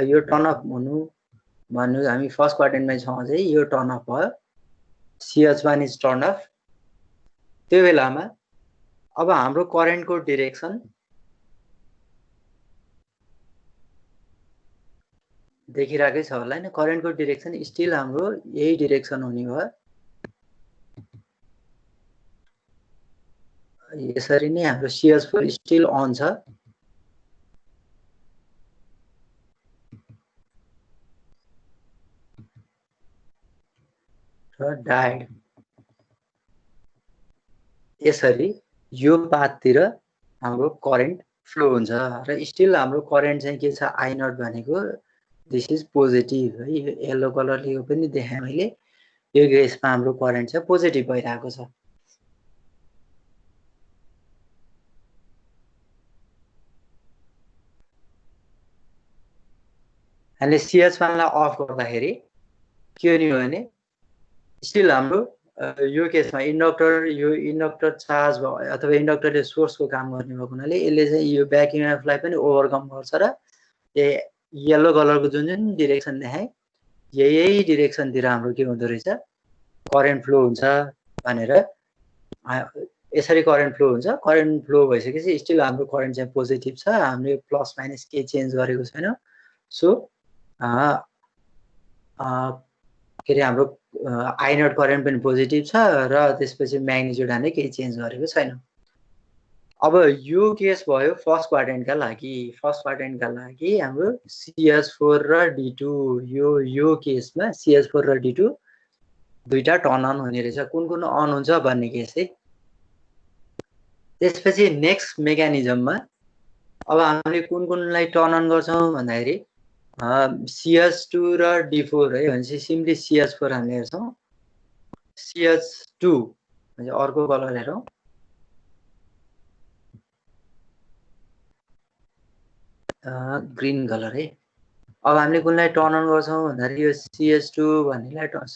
A: यो टर्न अफ हुनु भन्नु हामी फर्स्ट क्वाड्रेन्टमा छौँ चाहिँ यो टर्न अफ भयो, CS1 इज टर्न अफ। त्यो बेलामा अब हाम्रो करेन्टको डिरेक्सन देखिरहेकै छ होला हैन। करेन्टको डिरेक्सन स्टिल हाम्रो यही डिरेक्सन हुने भयो। यसरी नै हाम्रो CS4 स्टिल अन छ। र डायोड यसरी यो पाथतिर हाम्रो करेन्ट फ्लो हुन्छ र स्टिल हाम्रो करेन्ट चाहिँ के छ I0 भनेको दिस इज पोजिटिभ है। यो येलो कलरले यो पनि देखाएँ मैले। यो केसमा हाम्रो करेन्ट चाहिँ पोजिटिभ भइरहेको छ। हामीले CS1लाई अफ गर्दाखेरि के हुने हो भने स्टिल हाम्रो यो केसमा यो इन्डक्टर चार्ज भयो अथवा इन्डक्टरले सोर्सको काम गर्ने भएको हुनाले यसले चाहिँ यो ब्याक इएमएफलाई पनि ओभरकम गर्छ र येलो कलरको जुन जुन डिरेक्सन देखाएँ यही डिरेक्सनतिर हाम्रो के हुँदो रहेछ करेन्ट फ्लो हुन्छ भनेर यसरी करेन्ट फ्लो हुन्छ। करेन्ट फ्लो भइसकेपछि स्टिल हाम्रो करेन्ट चाहिँ पोजिटिभ छ, हामीले प्लस माइनस केही चेन्ज गरेको छैन। सो के अरे हाम्रो I0 करेन्ट पनि पोजिटिभ छ र त्यसपछि म्याग्निट्युड हामीले केही चेन्ज गरेको छैन। अब यो केस भयो फर्स्ट क्वाड्रेन्टका लागि। फर्स्ट क्वाड्रेन्टका लागि हाम्रो CS4 र D2 यो केसमा CS4 र D2 दुईटा टर्न अन हुने रहेछ। कुन कुन अन हुन्छ भन्ने केस है। त्यसपछि नेक्स्ट मेकानिजममा अब हामीले कुन कुनलाई टर्न अन गर्छौँ भन्दाखेरि CS2 र D4 है भनेपछि सिम्पली CS4 हामीले हेर्छौँ। CS2 भने अर्को कलर हेरौँ। ग्रीन कलर है। अब हामीले कुनलाई टर्न अन गर्छौँ भन्दाखेरि यो CS2 भन्नेलाई टर्न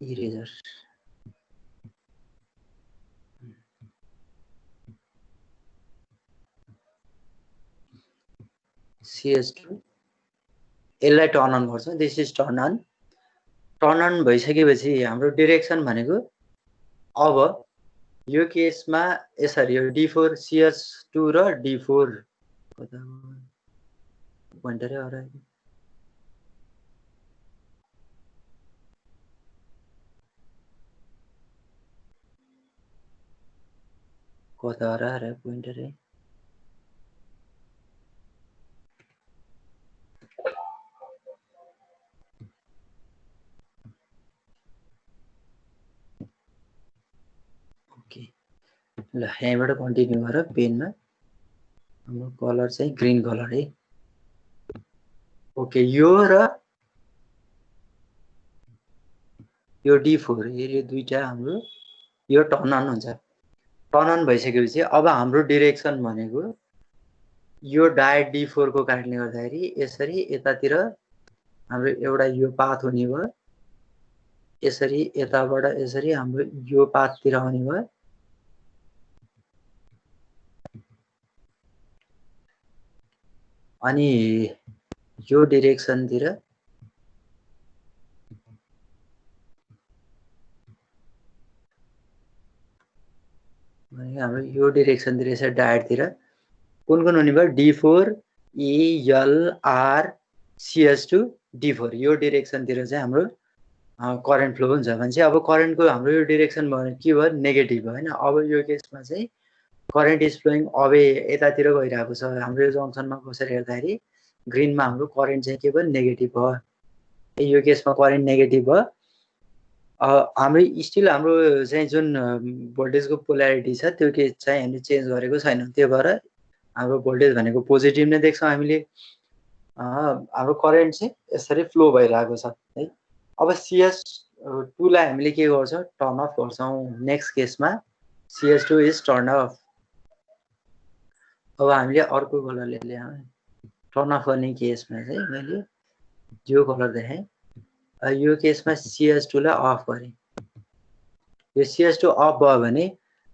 A: इरेजर CS2 यसलाई टर्न अन गर्छौँ। This is turn on. Turn on भइसकेपछि हाम्रो डिरेक्सन भनेको अब यो केसमा यसरी यो D4 CS2 र D4 पोइन्टरै हरायो। कता हरायो पोइन्टरै। ओके ल यहाँबाट कन्टिन्यू गरेर पेनमा हाम्रो कलर चाहिँ ग्रीन कलर है। ओके यो र यो D4 यो दुईटा हाम्रो यो टर्न अन हुन्छ। टर्न अन भइसकेपछि अब हाम्रो डिरेक्सन भनेको यो डायरेक्ट D4 को कारणले गर्दाखेरि यसरी यतातिर हाम्रो एउटा यो पाथ हुने भयो। यसरी यताबाट यसरी हाम्रो यो पाथतिर आउने भयो। अनि यो डिरेक्सनतिर हाम्रो यो डिरेक्सनतिर यसरी डायरेक्टतिर कुन कुन हुने भयो D4 ELR CS2 D4 यो डिरेक्सनतिर चाहिँ हाम्रो करेन्ट फ्लो हुन्छ भनेपछि अब करेन्टको हाम्रो यो डिरेक्सन भयो के भयो नेगेटिभ भयो हैन। अब यो केसमा चाहिँ करेन्ट इज फ्लोइङ अवे यतातिर गइरहेको छ। हाम्रो यो जङ्सनमा बसेर हेर्दाखेरि ग्रीनमा हाम्रो करेन्ट चाहिँ के भयो नेगेटिभ भयो। यो केसमा करेन्ट नेगेटिभ भयो। हाम्रो स्टिल हाम्रो चाहिँ जुन भोल्टेजको पोल्यारिटी छ त्यो के चाहिँ हामीले चेन्ज गरेको छैन। त्यो भएर हाम्रो भोल्टेज भनेको पोजिटिभ नै देख्छौँ हामीले। हाम्रो करेन्ट चाहिँ यसरी फ्लो भइरहेको छ है। अब CS2 लाई हामीले के गर्छौँ टर्न अफ गर्छौँ। नेक्स्ट केसमा CS2 इज टर्न अफ। अब हामीले अर्को कलरले ल्याएँ। टर्न अफ गर्ने केसमा चाहिँ मैले यो कलर देखाएँ। यो केसमा CS2 लाई अफ गरेँ। यो CS2 अफ भयो भने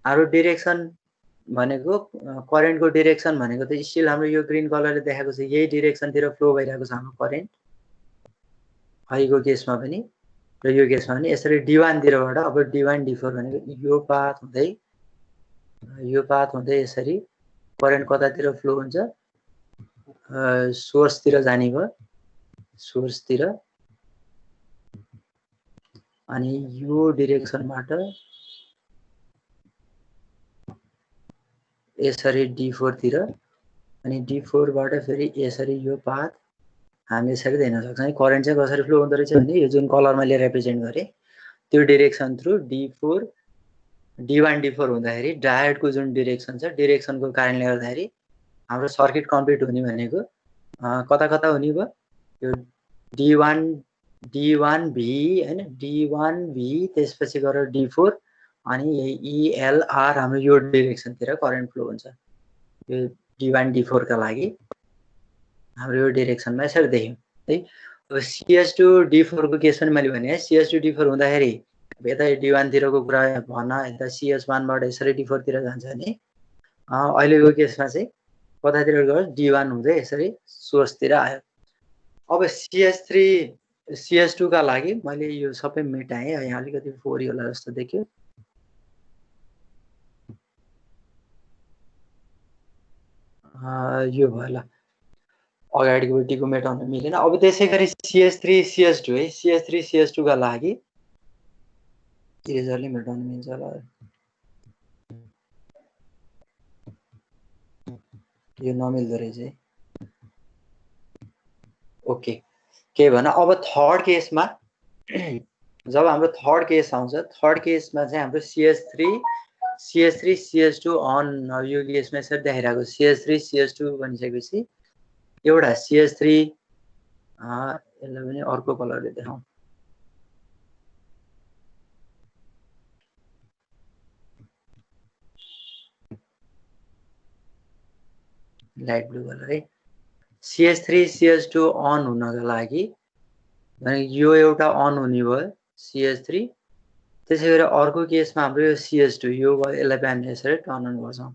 A: हाम्रो डिरेक्सन भनेको करेन्टको डिरेक्सन भनेको त स्टिल हाम्रो यो ग्रीन कलरले देखाएको छ यही डिरेक्सनतिर फ्लो भइरहेको छ हाम्रो करेन्ट। अहिलेको केसमा पनि र यो केसमा पनि यसरी D1 तिरबाट अब D1 D4 भनेको यो पाथ हुँदै यसरी करेन्ट कतातिर फ्लो हुन्छ सोर्सतिर जाने भयो। सोर्सतिर अनि यो डिरेक्सनबाट यसरी D4 तिर अनि D4 बाट फेरि यसरी यो पाथ हामीले यसरी देख्न सक्छौँ। करेन्ट चाहिँ कसरी फ्लो हुँदो रहेछ भने यो जुन कलरमा मैले रिप्रेजेन्ट गरेँ त्यो डिरेक्सन थ्रु D1 D4 हुँदाखेरि डायोडको जुन डिरेक्सन छ डिरेक्सनको कारणले गर्दाखेरि हाम्रो सर्किट कम्प्लिट हुने भनेको कता कता हुने भयो यो D1V हैन D1V त्यसपछि गएर D4 अनि ELR हाम्रो यो डिरेक्सनतिर करेन्ट फ्लो हुन्छ। यो D1 D4 का लागि हाम्रो यो डिरेक्सनमा यसरी देख्यौँ है। अब CS2 D4 को केस पनि मैले भने CS2 D4 हुँदाखेरि यता D1 तिरको कुरा भन्न यता CS1 बाट यसरी D4 तिर जान्छ भने अहिलेको केसमा चाहिँ कतातिर गयो D1 हुँदै यसरी सोर्सतिर आयो। अब CS2 का लागि मैले यो सबै मेटाएँ। यहाँ अलिकति फोहोरी होला जस्तो देखियो। यो भयो ल, अगाडिको बेटीको मेटाउन मिलेन। अब त्यसै गरी CS3 CS2 है, CS3 CS2 का लागि इरेजरले मेटाउन मिल्छ होला। यो नमिल्दो रहेछ है। ओके, के भन अब थर्ड केसमा जब हाम्रो थर्ड केस आउँछ, थर्ड केसमा चाहिँ हाम्रो CS3 CS2 अन यो केसमा यसरी देखाइरहेको CS3 CS2 भनिसकेपछि एउटा CS3 यसलाई पनि अर्को कलरले देखाउँ। लाइट ब्लू कलर है। CS3 CS2 अन हुनको लागि यो एउटा अन हुने भयो CS3, त्यसै गरी अर्को केसमा हाम्रो यो CS2 यो यसलाई पनि हामीले यसरी टर्न अन गर्छौँ।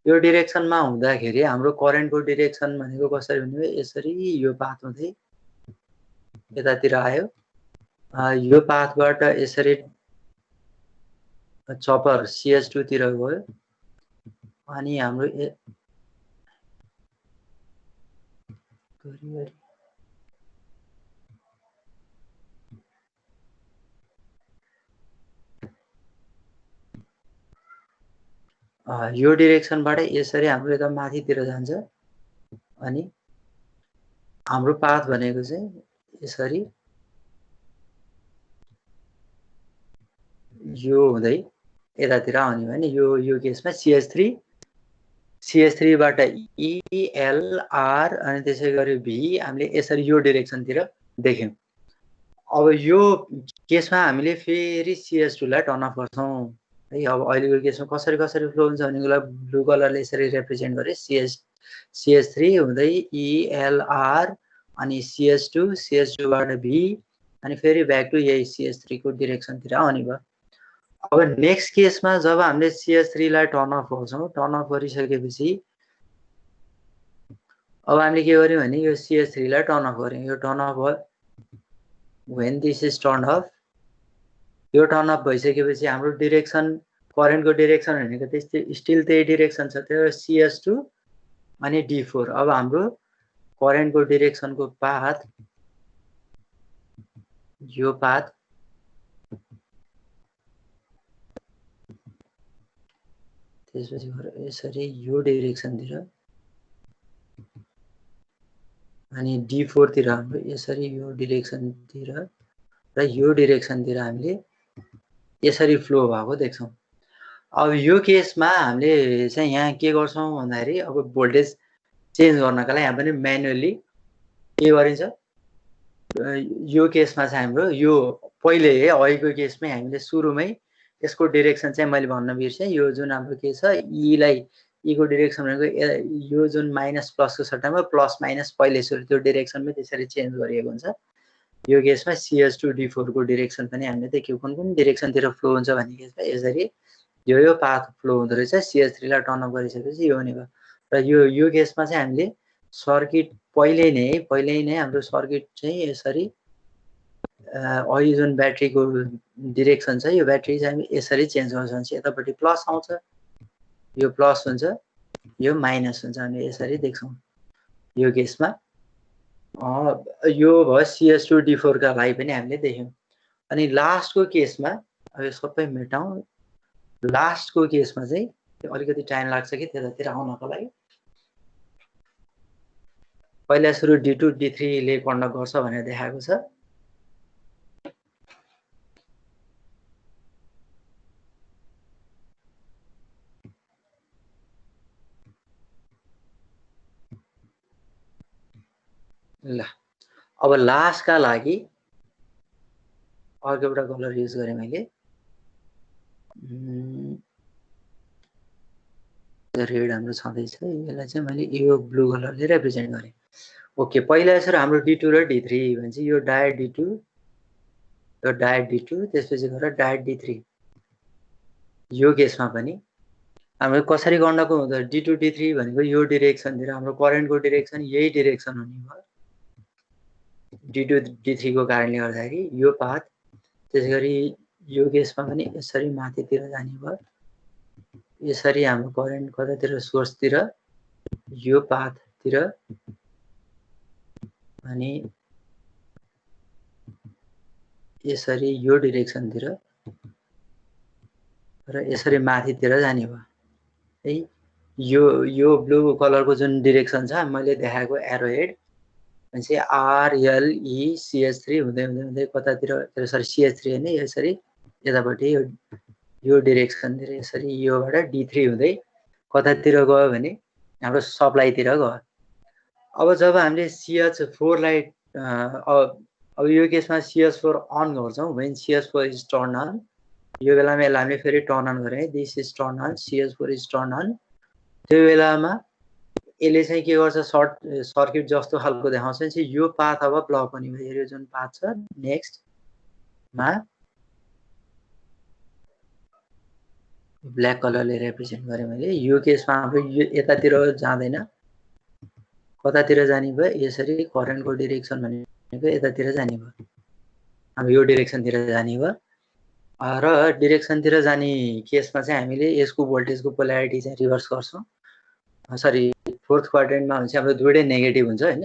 A: यो डिरेक्सनमा हुँदाखेरि हाम्रो करेन्टको डिरेक्सन भनेको कसरी हुने भयो, यसरी यो पाथ हुँदै यतातिर आयो। यो पाथबाट यसरी चपर CS2 तिर गयो अनि हाम्रो यो डिरेक्सनबाट यसरी हाम्रो यता माथितिर जान्छ अनि हाम्रो पाथ भनेको चाहिँ यसरी यो हुँदै यतातिर आउने भने यो केसमा CS3 बाट ELR अनि त्यसै गरी V हामीले यसरी यो डिरेक्सनतिर देख्यौं। अब यो केसमा हामीले फेरि CS2 लाई टर्न अफ गर्छौं है। अब अहिलेको केसमा कसरी फ्लो हुन्छ भनेको ब्लू कलरले यसरी रिप्रेजेन्ट गरे CS3 हुँदै ELR अनि CS2 बाट V अनि फेरि ब्याक टु यही CS3 को डिरेक्सनतिर आउने भयो। अब नेक्स्ट केसमा जब हामीले CS3 लाई टर्न अफ गर्छौं, टर्न अफ गरिसकेपछि अब हामीले के गर्यौं भने यो CS3 लाई टर्न अफ गर्यौं। यो टर्न अफ भयो। when this is turned off, यो टर्न अफ भइसकेपछि हाम्रो डिरेक्सन करेन्टको डिरेक्सन भनेको त्यस्तै स्टिल त्यही डिरेक्सन छ, त्यो CS2 अनि D4। अब हाम्रो करेन्टको डिरेक्सनको पाथ यो पाथ त्यसपछि यसरी यो डिरेक्सनतिर अनि D4 तिर हाम्रो यसरी यो डिरेक्सनतिर र यो डिरेक्सनतिर हामीले यसरी फ्लो भएको देख्छौं। अब यो केसमा हामीले चाहिँ यहाँ के गर्छौं भन्दाखेरि अब भोल्टेज चेन्ज गर्नका लागि यहाँ पनि म्यानुअली के गरिन्छ। यो केसमा चाहिँ हाम्रो यो पहिले अहिलेको केसमै हामीले सुरुमै यसको डिरेक्सन चाहिँ मैले भन्न बिर्सेँ। यो जुन हाम्रो के छ ई को डिरेक्सन भनेको यो जुन माइनस प्लसको सट्टामा प्लस माइनस पहिले सुरु त्यो डिरेक्सनमै त्यसरी चेन्ज गरिएको हुन्छ। यो केसमा CS2 D4 को डिरेक्सन पनि हामीले देख्यौं। कुन डिरेक्सनतिर फ्लो हुन्छ भन्ने केसमा यसरी यो पाथ फ्लो हुँदो रहेछ। CS3 लाई टर्न अफ गरिसकेपछि यो हुने भयो। र यो केसमा चाहिँ हामीले सर्किट पहिले नै हाम्रो सर्किट चाहिँ यसरी अहिले जुन ब्याट्रीको डिरेक्सन छ यो ब्याट्री चाहिँ हामी यसरी चेन्ज गर्छौं। यतापट्टि प्लस आउँछ, यो प्लस हुन्छ, यो माइनस हुन्छ, हामी यसरी देख्छौं। यो केसमा यो भयो CS2 D4 का लागि पनि हामीले देख्यौं। अनि लास्टको केसमा अब यो सबै मेटाउँ। लास्टको केसमा चाहिँ अलिकति टाइम लाग्छ कि त्यतातिर आउनको लागि। पहिला सुरु D2 D3 ले कन्डक्ट गर्छ भनेर देखाएको छ। ल अब लास्टका लागि अर्को एउटा कलर युज गरेँ मैले। रेड हाम्रो छँदैछ यसलाई चाहिँ मैले यो ब्लू कलरले रिप्रेजेन्ट गरेँ ओके पहिला सर हाम्रो D2 र D3 भन्छ यो डायट D2 यो डायट D2 त्यसपछि गएर डायट D3 यो केसमा पनि हाम्रो कसरी गर्नको हुँदा D2 D3 भनेको यो डिरेक्सनतिर हाम्रो करेन्टको डिरेक्सन यही डिरेक्सन हुने भयो D2 D3 को कारणले गर्दाखेरि यो पाथ त्यसैगरी यो केसमा पनि यसरी माथितिर जाने भयो यसरी हाम्रो करेन्ट कतातिर सोर्सतिर यो पाथतिर अनि यसरी यो डिरेक्सनतिर र यसरी माथितिर जाने भयो है यो ब्लू कलरको जुन डिरेक्सन छ मैले देखाएको एरो हेड चाहिँ RLECH3 हुँदै हुँदै हुँदै कतातिर सरी CH3 हैन यसरी यतापट्टि यो डिरेक्सनतिर यसरी योबाट D3 हुँदै कतातिर गयो भने हाम्रो सप्लाईतिर गयो अब जब हामीले CH4 लाई अब यो केसमा CH4 अन गर्छौं when CH4 is turned on यो बेलामा यसलाई हामीले फेरि टर्न अन गरे this is turned on CH4 is turned on त्यो बेलामा यसले चाहिँ के गर्छ सर्ट सर्किट जस्तो खालको देखाउँछ चाहिँ यो पाथ अब ब्लक हुने भयो यो जुन पाथ छ नेक्स्ट मा ब्ल्याक कलरले रिप्रेजेन्ट गरे मैले यो केसमा हाम्रो यतातिर जाँदैन कतातिर जाने भयो यसरी करेन्टको डिरेक्सन भनेको यतातिर जाने भयो अब यो डिरेक्सनतिर जाने भयो र डिरेक्सनतिर जाने केसमा चाहिँ हामीले यसको भोल्टेजको पोल्यारिटी चाहिँ रिभर्स गर्छौं सरी फोर्थ क्वाड्रेन्टमा हुन्छ हाम्रो दुवै नेगेटिभ हुन्छ हैन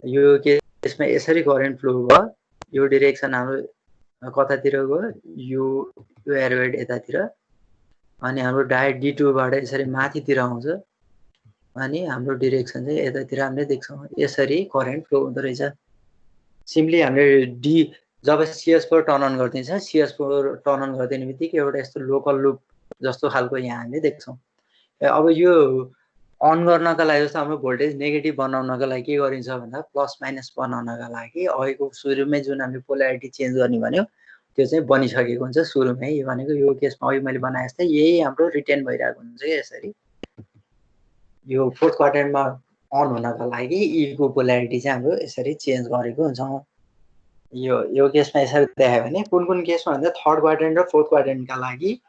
A: यो केसमा यसरी करेन्ट फ्लो भयो यो डिरेक्सन हाम्रो कतातिर गयो यो एरो हेड यतातिर अनि हाम्रो डायट D2 बाट यसरी माथितिर आउँछ अनि हाम्रो डिरेक्सन चाहिँ यतातिर हामीले देख्छौं यसरी करेन्ट फ्लो हुँदै रहेछ सिम्पली हामीले जब CS4 टर्न अन गर्दिन्छ CS4 टर्न अन गर्दिनेबित्तिकै एउटा यस्तो लोकल लुप जस्तो खालको यहाँ हामीले देख्छौं अब यो अन गर्नका लागि जस्तो हाम्रो भोल्टेज नेगेटिभ बनाउनका लागि के गरिन्छ भन्दा प्लस माइनस बनाउनका लागि अहिलेको सुरुमै जुन हामीले पोल्यारिटी चेन्ज गर्ने भन्यो त्यो चाहिँ बनिसकेको हुन्छ सुरुमै यो भनेको यो केसमा अघि मैले बनाए जस्तै यही हाम्रो रिटेन भइरहेको हुन्छ यसरी यो फोर्थ क्वाड्रेन्टमा अन हुनका लागि ई को पोल्यारिटी चाहिँ हाम्रो यसरी चेन्ज गरेको हुन्छ यो केसमा यसरी देखायो भने कुन केसमा भन्दा थर्ड क्वाड्रेन्ट र फोर्थ क्वाड्रेन्टका लागि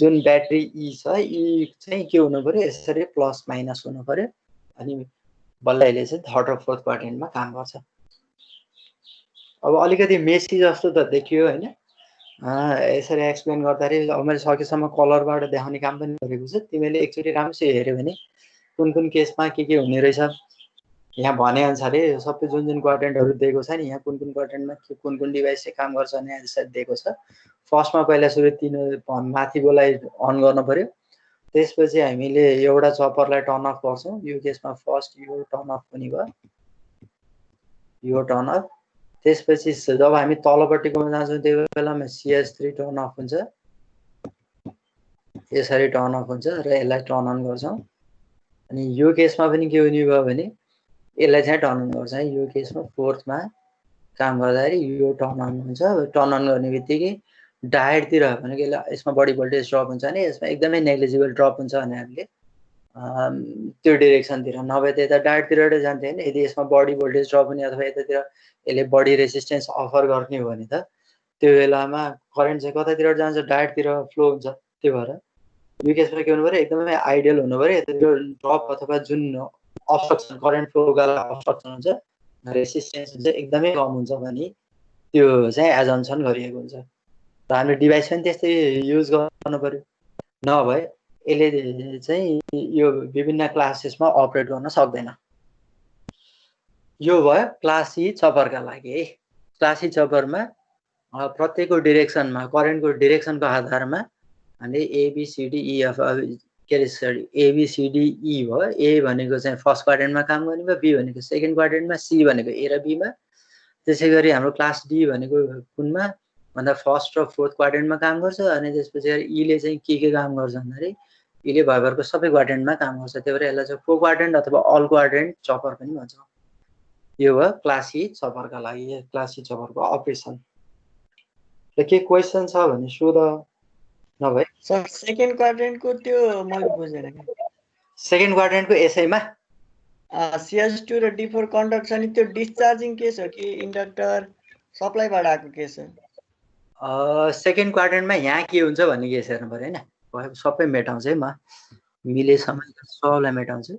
A: जुन ब्याट्री ई छ ई चाहिँ के हुनु पर्यो यसरी प्लस माइनस हुनु पर्यो अनि बल्ल यसले चाहिँ थर्ड र फोर्थ क्वाड्रेन्टमा काम गर्छ अब अलिकति मेसी जस्तो त देखियो हैन यसरी एक्सप्लेन गर्दाखेरि अब मैले सकेसम्म कलरबाट देखाउने काम पनि गरेको छु तिमीले एकचोटी राम्रोसँग हेर्यो भने कुन केसमा के हुने रहेछ यहाँ भने अनुसारले सबै जुन क्वाड्रेन्टहरु दिएको छ नि यहाँ कुन क्वाड्रेन्टमा कुन डिभाइस चाहिँ काम गर्छ भने यसरी दिएको छ फर्स्टमा पहिला सुरु तीन माथिकोलाई अन गर्न पर्यो त्यसपछि हामीले एउटा चपरलाई टर्न अफ गर्छौं यो केसमा फर्स्ट यो टर्न अफ पनि भयो यो टर्न अफ त्यसपछि जब हामी तलपट्टिकोमा जान्छौं त्यो बेलामा CS3 टर्न अफ हुन्छ यसरी टर्न अफ हुन्छ र यसलाई टर्न अन गर्छौं अनि यो केसमा पनि के हुने भयो भने यसलाई चाहिँ टर्न अन गर्छ यो केसमा फोर्थमा काम गर्दाखेरि यो टर्न अन हुन्छ टर्न अन गर्नेबित्तिकै डायटतिर भनेको यसमा बढी भोल्टेज ड्रप हुन्छ भने यसमा एकदमै नेग्लिजिबल ड्रप हुन्छ भने हामीले त्यो डाइरेक्सनतिर नभए त यता डायटतिरबाट जान्थ्यो हैन यदि यसमा बढी भोल्टेज ड्रप हुने अथवा यतातिर यसले बढी रेजिस्टेन्स अफर गर्ने हो भने त त्यो बेलामा करेन्ट चाहिँ कतातिर जान्छ डायटतिर फ्लो हुन्छ त्यो भएर यो केसमा के हुनु पर्यो एकदमै आइडियल हुनु पर्यो यतातिर ड्रप अथवा जुन अब्स्ट्रक्सन करेन्ट फ्लोका अब्स्ट्रक्सन हुन्छ रेजिस्टेन्स चाहिँ एकदमै कम हुन्छ भने त्यो चाहिँ एजम्पसन गरिएको हुन्छ र हामीले डिभाइस पनि त्यस्तै युज गर्नु पर्यो नभए यसले चाहिँ यो विभिन्न क्लासेसमा अपरेट गर्न सक्दैन यो भयो क्लास सी चपरका लागि है क्लास सी चपरमा प्रत्येकको डिरेक्सनमा करेन्टको डिरेक्सनको आधारमा हामीले ABCDEF के रे सरी ABCDE भयो ए भनेको चाहिँ फर्स्ट क्वाड्रेन्टमा काम गर्ने भयो बी भनेको सेकेन्ड क्वाड्रेन्टमा सी भनेको ए र बी मा त्यसैगरी हाम्रो क्लास डी भनेको कुनमा भन्दा फर्स्ट र फोर्थ क्वाड्रेन्टमा काम गर्छ अनि त्यसपछि ई ले चाहिँ के काम गर्छ भन्दाखेरि ई ले भरको सबै क्वाड्रेन्टमा काम गर्छ त्यही भएर यसलाई चाहिँ फोर क्वाड्रेन्ट अथवा अल क्वाड्रेन्ट चपर पनि भन्छ यो भयो क्लास सी चपरका लागि क्लास सी चपरको अपरेसन र के क्वेशन छ भने सोध नभए
D: सर सेकेन्ड क्वाड्रेन्टको त्यो मैले बुझेन
A: सेकेन्ड क्वाड्रेन्टको एसआईमा
D: CS2 र D4 कन्डक्ट छ नि त्यो डिस्चार्जिङ केस हो कि इन्डक्टर सप्लाईबाट आएको केस हो?
A: सेकेन्ड क्वाड्रेन्टमा यहाँ के हुन्छ भन्ने केस हेर्नु पऱ्यो होइन सबै मेटाउँछ है म मिलेसम्म सबलाई मेटाउँछु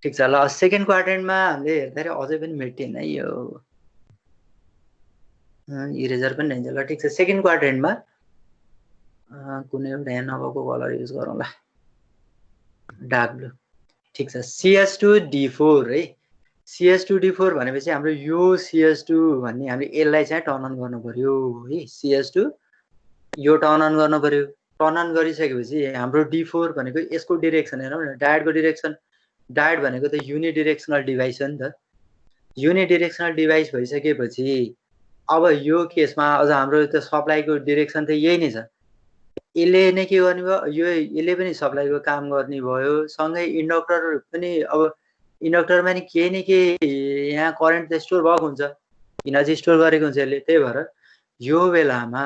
A: ठिक छ ल सेकेन्ड क्वाड्रेन्टमा हामीले हेर्दाखेरि अझै पनि मेटिएन है यो इरेजर पनि रहन्छ ल ठिक छ सेकेन्ड क्वाड्रेन्टमा कुनै एउटा यहाँ नभएको कलर युज गरौँ ल डार्क ब्लू ठिक छ CS2D4 है CS2D4 भनेपछि हाम्रो यो CS2 भन्ने हामीले यसलाई चाहिँ टर्न अन गर्नु पर्यो है CS2 यो टर्न अन गर्नु पर्यो टर्न अन गरिसकेपछि हाम्रो D4 भनेको यसको डिरेक्सन हेरौँ न डायोडको डिरेक्सन डायोड भनेको त युनिडिरेक्सनल डिभाइस हो नि त युनिडिरेक्सनल डिभाइस भइसकेपछि अब यो केसमा अझ हाम्रो त सप्लाईको डिरेक्सन त यही नै छ यसले नै के गर्ने भयो यो यसले पनि सप्लाईको काम गर्ने भयो सँगै इन्डक्टर पनि अब इन्डक्टरमा नि केही न केही यहाँ करेन्ट त स्टोर भएको हुन्छ इनर्जी स्टोर गरेको हुन्छ यसले त्यही भएर यो बेलामा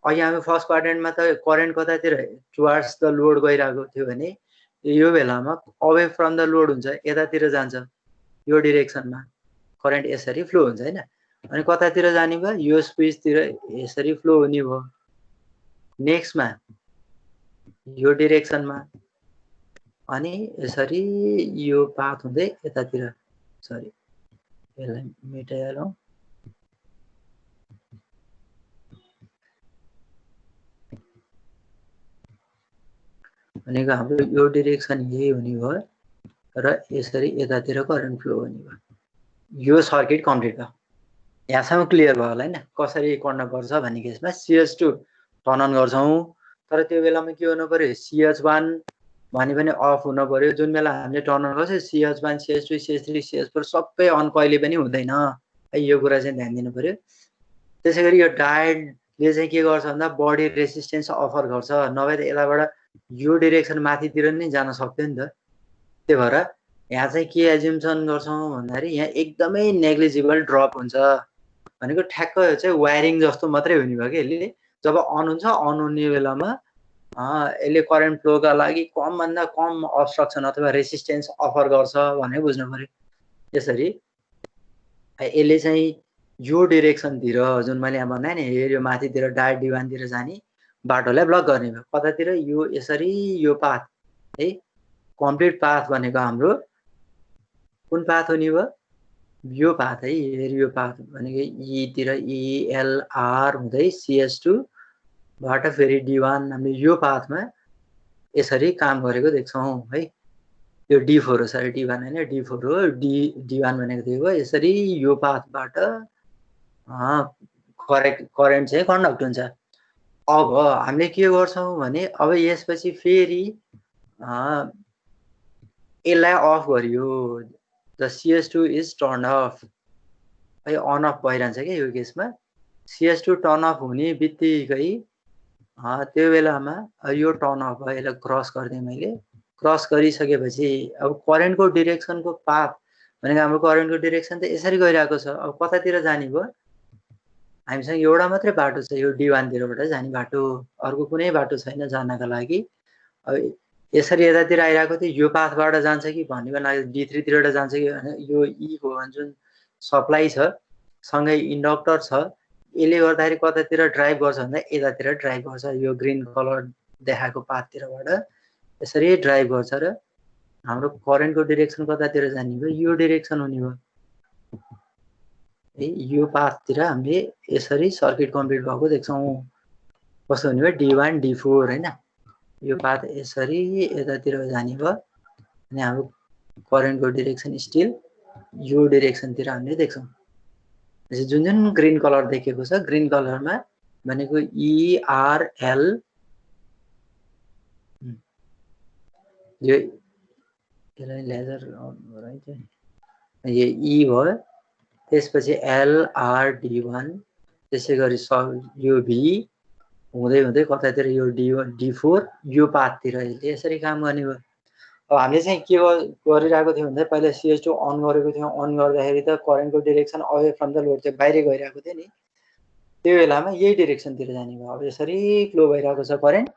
A: अघि हामी फर्स्ट क्वाड्रेन्टमा त करेन्ट कतातिर टुवार्ड्स द लोड गइरहेको थियो भने यो बेलामा अवे फ्रम द लोड हुन्छ यतातिर जान्छ यो डिरेक्सनमा करेन्ट यसरी फ्लो हुन्छ हैन अनि कतातिर जाने भयो यो स्विचतिर यसरी फ्लो हुने भयो नेक्स्टमा यो डिरेक्सनमा अनि यसरी यो पाथ हुँदै यतातिर सरी यसलाई मेटाइहालौँ भनेको हाम्रो यो डिरेक्सन यही हुने भयो र यसरी यतातिर करेन्ट फ्लो हुने भयो यो सर्किट कम्प्लिट भयो यहाँसम्म क्लियर भयो होला हैन कसरी कन्डक्ट गर्छ भन्ने केसमा CS2 टर्न अन गर्छौं तर त्यो बेलामा के हुनु पर्यो CS1 भने पनि अफ हुनु पर्यो जुन बेला हामीले टर्न अन गर्छ CS1 CS2 CS3 CS4 सबै अन कहिले पनि हुँदैन है यो कुरा चाहिँ ध्यान दिनु पर्यो त्यसैगरी यो डायोडले चाहिँ के गर्छ भन्दा बडी रेसिस्टेन्स अफर गर्छ नभए त यताबाट यो डिरेक्सन माथितिर नै जान सक्थ्यो नि त त्यही भएर यहाँ चाहिँ के एज्युम्सन गर्छौं भन्दाखेरि यहाँ एकदमै नेग्लिजिबल ड्रप हुन्छ भनेको ठ्याक्क चाहिँ वायरिङ जस्तो मात्रै हुने भयो कि यसले जब अन हुन्छ अन हुने बेलामा यसले करेन्ट फ्लोका लागि कम भन्दा कम अब्स्ट्रक्सन अथवा रेसिस्टेन्स अफर गर्छ भनेर बुझ्नु पर्यो यसरी यसले चाहिँ यो डिरेक्सनतिर जुन मैले यहाँ भने नि यो माथितिर डायोड D1 जाने बाटोलाई ब्लक गर्ने भयो कतातिर यो यसरी यो पाथ है कम्प्लिट पाथ भनेको हाम्रो कुन पाथ हुने भयो यो पाथ है यो पाथ भनेको E तिर ELR हुँदै CS2 बाट फेरि D1 हामीले यो पाथमा यसरी काम गरेको देख्छौं है यो D4 हो सरी D1 हैन D4 हो D1 भनेको त्यही हो यसरी यो पाथबाट करेन्ट चाहिँ कन्डक्ट हुन्छ अब हामीले के गर्छौं भने अब यसपछि फेरि यसलाई अफ गरियो the CS2 is turn of है अन अफ भइरहन्छ के यो केसमा CS2 टर्न अफ हुने बित्तिकै त्यो बेलामा यो टर्न अफ भयो यसलाई क्रस गर्दै मैले क्रस गरिसकेपछि अब करेन्टको डिरेक्सनको पाथ भनेको हाम्रो करेन्टको डिरेक्सन त यसरी गइरहेको छ अब कतातिर जाने भयो हामीसँग एउटा मात्रै बाटो छ यो D1 तिरबाट जाने बाटो अर्को कुनै बाटो छैन जानका लागि अब यसरी यतातिर आइरहेको थियो यो पाथबाट जान्छ कि भन्ने बेला D3 तिरबाट जान्छ कि यो E को जुन सप्लाई छ सँगै इन्डक्टर छ यसले गर्दाखेरि कतातिर ड्राइभ गर्छ भन्दा यतातिर ड्राइभ गर्छ यो ग्रीन कलर देखाएको पाथतिरबाट यसरी ड्राइभ गर्छ र हाम्रो करेन्टको डिरेक्सन कतातिर जाने भयो यो डिरेक्सन हुने भयो यो पाथतिर हामीले यसरी सर्किट कम्प्लिट भएको देख्छौं कस्तो हुने भयो D1 D4 हैन यो पाथ यसरी यतातिर जाने भयो अनि हाम्रो करेन्टको डिरेक्सन स्टिल यो डिरेक्सनतिर हामीले देख्छौं जुन जुन ग्रीन कलर देखेको छ ग्रीन कलरमा भनेको ERL यो यसलाई लेजर गराइन्छ यो E भयो त्यसपछि LRD1 त्यसैगरी यो V हुँदै हुँदै कतातिर यो D4 यो पाथतिर यसरी काम गर्ने भयो अब हामीले चाहिँ के गरिरहेको थियौं भन्दा पहिला CS2 अन गरेको थियौं अन गर्दाखेरि त करेन्टको direction away from the load चाहिँ बाहिर गइरहेको थियो नि त्यो बेलामा यही डिरेक्सनतिर जाने भयो अब यसरी फ्लो भइरहेको छ करेन्ट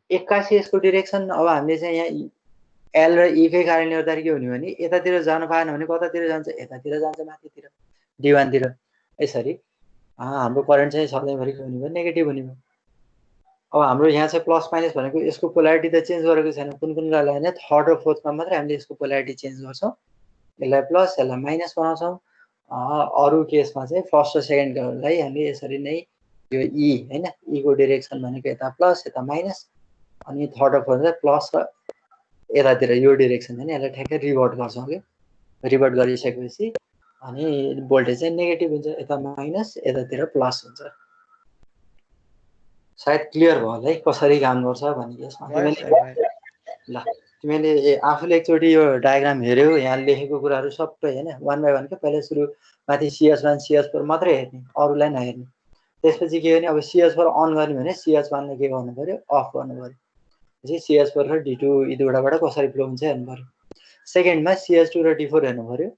A: एक्कासी यसको डिरेक्सन अब हामीले चाहिँ यहाँ एल र ईकै कारणले गर्दाखेरि के हुने भने यतातिर जान पाएन भने कतातिर जान्छ, यतातिर जान्छ, माथितिर D1 तिर। यसरी हाम्रो करेन्ट चाहिँ सधैँभरि के हुने भयो, नेगेटिभ हुने भयो। अब हाम्रो यहाँ चाहिँ प्लस माइनस भनेको यसको पोलारिटी त चेन्ज गरेको छैन, कुन कुनलाई भने थर्ड र फोर्थमा मात्रै हामीले यसको पोलारिटी चेन्ज गर्छौँ, यसलाई प्लस यसलाई माइनस बनाउँछौँ। अरू केसमा चाहिँ फर्स्ट र सेकेन्डलाई हामीले यसरी नै यो ई हैन, ईको डिरेक्सन भनेको यता प्लस यता माइनस, अनि थर्ड र फोर्थ चाहिँ प्लस र यतातिर यो डिरेक्सन होइन, यसलाई ठ्याक्कै रिभर्ट गर्छौँ कि रिभर्ट गरिसकेपछि अनि भोल्टेज चाहिँ नेगेटिभ हुन्छ, यता माइनस यतातिर प्लस हुन्छ। सायद क्लियर भयो होला है कसरी काम गर्छ भन्ने यसमा। ल तिमीले आफूले एकचोटि यो डायग्राम हेऱ्यौ, यहाँ लेखेको कुराहरू सबै होइन, वान बाई वान के पहिला सुरु माथि CS1 CS4 मात्रै हेर्ने, अरूलाई नहेर्ने। त्यसपछि के भने अब CS4 अन गर्ने भने CS1 लाई के गर्नु पर्यो, अफ गर्नु पर्यो। चाहिँ CS4 र D2 यी दुईवटाबाट कसरी फ्लो हुन्छ हेर्नु पर्यो। सेकेन्डमा CS2 र D4 हेर्नु पर्यो।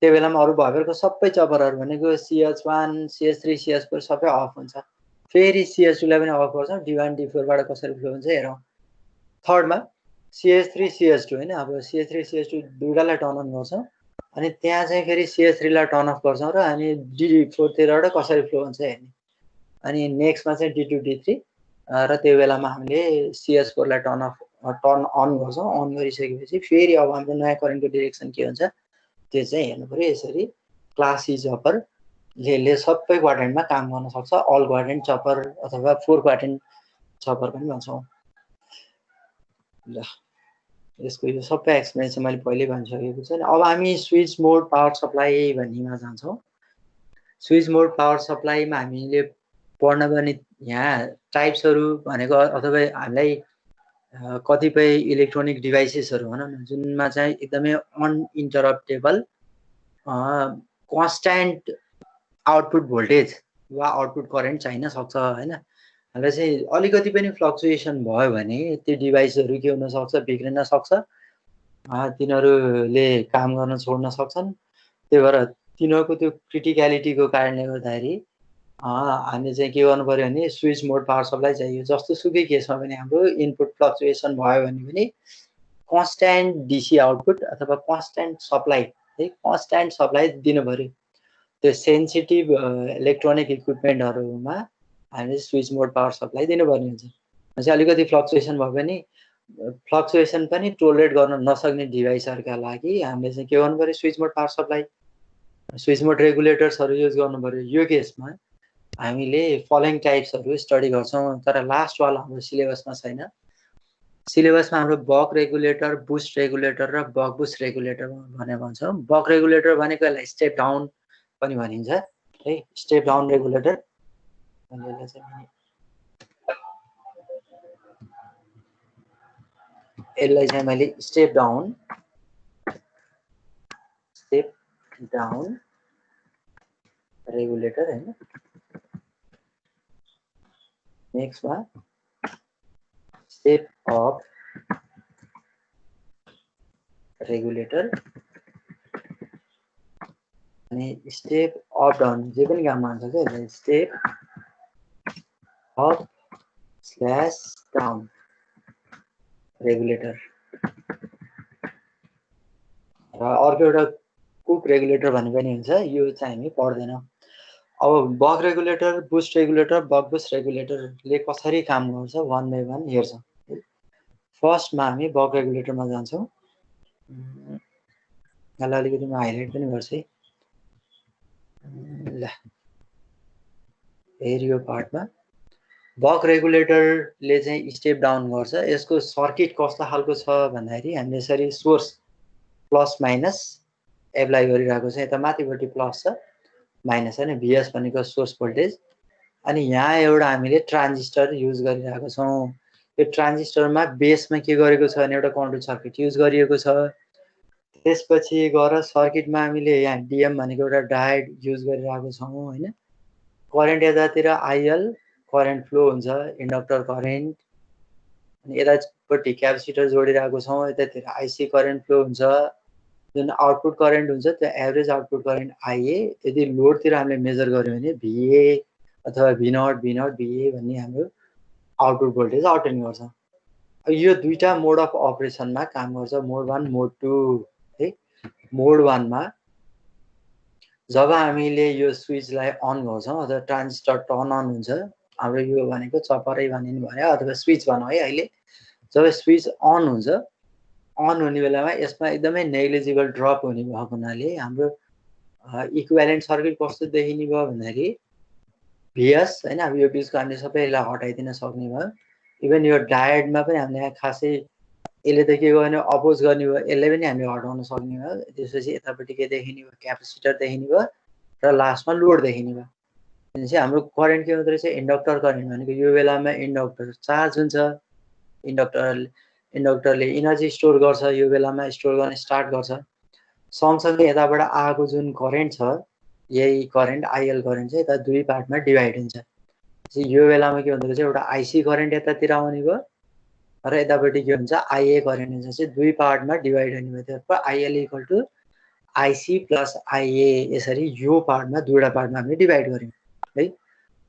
A: त्यो बेलामा अरू भएकोको सबै चपरहरू भनेको CS1 CS3 CS4 सबै अफ हुन्छ। फेरि CS2 लाई पनि अफ गर्छौँ, D1 D4 बाट कसरी फ्लो हुन्छ हेरौँ। थर्डमा CS3 CS2 होइन, अब CS3 CS2 दुईटालाई टर्न अन गर्छौँ, अनि त्यहाँ चाहिँ फेरि CS3 लाई टर्न अफ गर्छौँ र अनि D4 तिरबाट कसरी फ्लो हुन्छ हेर्ने। अनि नेक्स्टमा चाहिँ D2 D3 र त्यो बेलामा हामीले CS4 लाई टर्न अन गर्छौँ। अन गरिसकेपछि फेरि अब हाम्रो नयाँ करेन्टको डिरेक्सन के हुन्छ त्यो चाहिँ हेर्नु पर्यो। यसरी क्लास सी चपरले सबै क्वाड्रेन्टमा काम गर्न सक्छ, अल क्वाड्रेन्ट चपर अथवा 4 क्वाड्रेन्ट चपर पनि भन्छौँ। ल यसको यो सबै एक्सप्लेनेसन मैले पहिले भनिसकेको छु। अब हामी स्विच मोड पावर सप्लाई भन्नेमा जान्छौँ। स्विच मोड पावर सप्लाईमा हामीले पढ्न पनि यहाँ टाइप्सहरू भनेको अथवा हामीलाई कतिपय इलेक्ट्रोनिक डिभाइसेसहरू भनौँ न जुनमा चाहिँ एकदमै अनइन्टरप्टेबल कन्स्ट्यान्ट आउटपुट भोल्टेज वा आउटपुट करेन्ट चाहिन सक्छ होइन। हामीलाई चाहिँ अलिकति पनि फ्लक्चुएसन भयो भने त्यो डिभाइसहरू के हुन सक्छ, बिग्रिन सक्छ, तिनीहरूले काम गर्न छोड्न सक्छन्। त्यही भएर तिनीहरूको त्यो क्रिटिक्यालिटीको कारणले गर्दाखेरि हामीले चाहिँ के गर्नु पर्यो भने स्विच मोड पावर सप्लाई चाहियो। जस्तो सुकै केसमा पनि हाम्रो इनपुट फ्लक्चुएसन भयो भने पनि कन्स्ट्यान्ट डिसी आउटपुट अथवा कन्स्ट्यान्ट सप्लाई है, कन्स्ट्यान्ट सप्लाई दिनु पर्यो। त्यो सेन्सिटिभ इलेक्ट्रोनिक इक्विपमेन्टहरूमा हामीले स्विच मोड पावर सप्लाई दिनुपर्ने हुन्छ। चाहिँ अलिकति फ्लक्चुएसन भयो भने फ्लक्चुएसन पनि टोलरेट गर्न नसक्ने डिभाइसहरूका लागि हामीले चाहिँ के गर्नु पर्यो, स्विच मोड पावर सप्लाई स्विच मोड रेगुलेटर्सहरू युज गर्नु पर्यो। यो केसमा हामीले फलोइङ टाइप्सहरू स्टडी गर्छौँ, तर लास्ट वाला हाम्रो सिलेबसमा छैन। सिलेबसमा हाम्रो बक रेगुलेटर, बुस्ट रेगुलेटर र बक बुस्ट रेगुलेटर भनेर भन्छौँ। बक रेगुलेटर भनेको यसलाई स्टेप डाउन पनि भनिन्छ है, स्टेप डाउन रेगुलेटर। यसलाई चाहिँ मैले स्टेप डाउन रेगुलेटर हैन। नेक्स्टमा स्टेप अप रेगुलेटर अनि स्टेप अप डाउन जे पनि काम गर्छ के यसलाई step up slash down regulator. र अर्को एउटा कुक रेगुलेटर भन्ने पनि हुन्छ, यो चाहिँ हामी पढ्दैनौँ। अब बक रेगुलेटर, बुस्ट रेगुलेटर, बक बुस्ट रेगुलेटरले कसरी काम गर्छ वान बाई वान हेर्छौँ। फर्स्टमा हामी बक रेगुलेटरमा जान्छौँ। यसलाई अलिकति म हाइलाइट पनि गर्छु है। ल हेर यो पार्टमा बक रेगुलेटरले चाहिँ स्टेप डाउन गर्छ। यसको सर्किट कस्तो खालको छ भन्दाखेरि हामीले यसरी सोर्स प्लस माइनस एप्लाई गरिरहेको छ। यता माथिपट्टि प्लस छ, माइनस होइन, भिएस भनेको सोर्स भोल्टेज। अनि यहाँ एउटा हामीले ट्रान्जिस्टर युज गरिरहेको छौँ। यो ट्रान्जिस्टरमा बेसमा के गरेको छ भने एउटा कन्ट्रोल सर्किट युज गरिएको छ। त्यसपछि गएर सर्किटमा हामीले यहाँ डिएम भनेको एउटा डायोड युज गरिरहेको छौँ होइन। करेन्ट यतातिर आइएल करेन्ट फ्लो हुन्छ, इन्डक्टर करेन्ट। अनि यतापट्टि क्यापेसिटर जोडिरहेको छौँ, यतातिर आइसी करेन्ट फ्लो हुन्छ। जुन आउटपुट करेन्ट हुन्छ त्यो एभरेज आउटपुट करेन्ट आइए। यदि लोडतिर हामीले मेजर गर्यो भने भिए अथवा भिनट भिए भन्ने हाम्रो आउटपुट भोल्टेज अटेन गर्छ। यो दुईटा मोड अफ अपरेसनमा काम गर्छ, मोड 1 मोड 2 है। मोड 1 मा जब हामीले यो स्विचलाई अन गर्छौँ अथवा ट्रान्जिस्टर टर्न अन हुन्छ, हाम्रो यो भनेको चपरै भनिनु भयो अथवा स्विच भनौँ है। अहिले जब स्विच अन हुन्छ, अन हुने बेलामा यसमा एकदमै नेग्लिजिबल ड्रप हुने भएको हुनाले हाम्रो इक्विभ्यालेन्ट सर्किट कस्तो देखिने भयो भन्दाखेरि भिएस हैन, अब यो बिचको हामीले सबैलाई हटाइदिन सक्ने भयो। इभन यो डायोडमा पनि हामीले खासै यसले त के गर्यो भने अपोज गर्ने भयो, यसलाई पनि हामीले हटाउन सक्ने भयो। त्यसपछि यतापट्टि के देखिने भयो, क्यापेसिटर देखिने भयो र लास्टमा लोड देखिने भयो। भनेपछि हाम्रो करेन्ट के हुँदो रहेछ, इन्डक्टर करेन्ट भनेको यो बेलामा इन्डक्टर चार्ज हुन्छ, इन्डक्टरले इनर्जी स्टोर गर्छ, यो बेलामा स्टोर गर्न स्टार्ट गर्छ। सँगसँगै यताबाट आएको जुन करेन्ट छ, यही करेन्ट आइएल करेन्ट चाहिँ यता दुई पार्टमा डिभाइड हुन्छ। यो बेलामा के हुँदो रहेछ, एउटा आइसी करेन्ट यतातिर आउने भयो र यतापट्टि के हुन्छ, आइए करेन्ट हुन्छ। चाहिँ दुई पार्टमा डिभाइड हुने भयो। त्यसको आइएल इक्वल टु आइसी प्लस आइए, यसरी यो पार्टमा दुईवटा पार्टमा हामीले डिभाइड गर्यौँ है।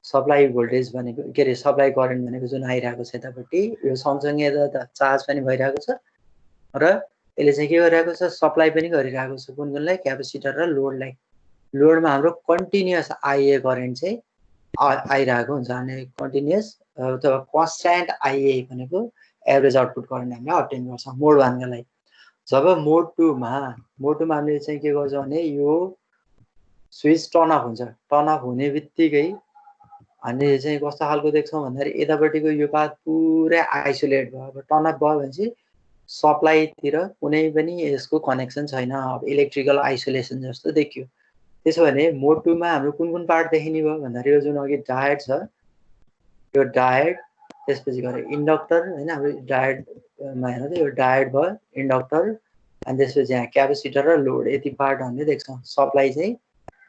A: सप्लाई भोल्टेज भनेको के अरे, सप्लाई करेन्ट भनेको जुन आइरहेको छ यतापट्टि, यो सँगसँगै यता चार्ज पनि भइरहेको छ र यसले चाहिँ के गरिरहेको छ, सप्लाई पनि गरिरहेको छ। कुन कुनलाई, क्यापेसिटर र लोडलाई। लोडमा हाम्रो कन्टिन्युअस आइए करेन्ट चाहिँ आइरहेको हुन्छ। अनि कन्टिन्युअस अथवा कन्स्ट्यान्ट आइए भनेको एभरेज आउटपुट करेन्ट हामीले अब्टेन गर्छौँ मोड 1 का लागि। जब मोड 2 मा हामीले चाहिँ के गर्छौँ भने यो स्विच टर्न अफ हुन्छ। टर्न अफ हुने बित्तिकै हामीले चाहिँ कस्तो खालको देख्छौँ भन्दाखेरि यतापट्टिको यो पाथ पुरै आइसोलेट भयो। अब टर्न अफ भयो भनेपछि सप्लाईतिर कुनै पनि यसको कनेक्सन छैन, अब इलेक्ट्रिकल आइसोलेसन जस्तो देखियो। त्यसो भने मोड 2 मा हाम्रो कुन कुन पार्ट देखिने भयो भन्दाखेरि यो जुन अघि डायोड छ, यो डायोड, त्यसपछि गएर इन्डक्टर हैन, हाम्रो डायोडमा हेर्नु त, यो डायोड भयो, इन्डक्टर, अनि त्यसपछि यहाँ क्यापेसिटर र लोड, यति पार्ट हामीले देख्छौँ।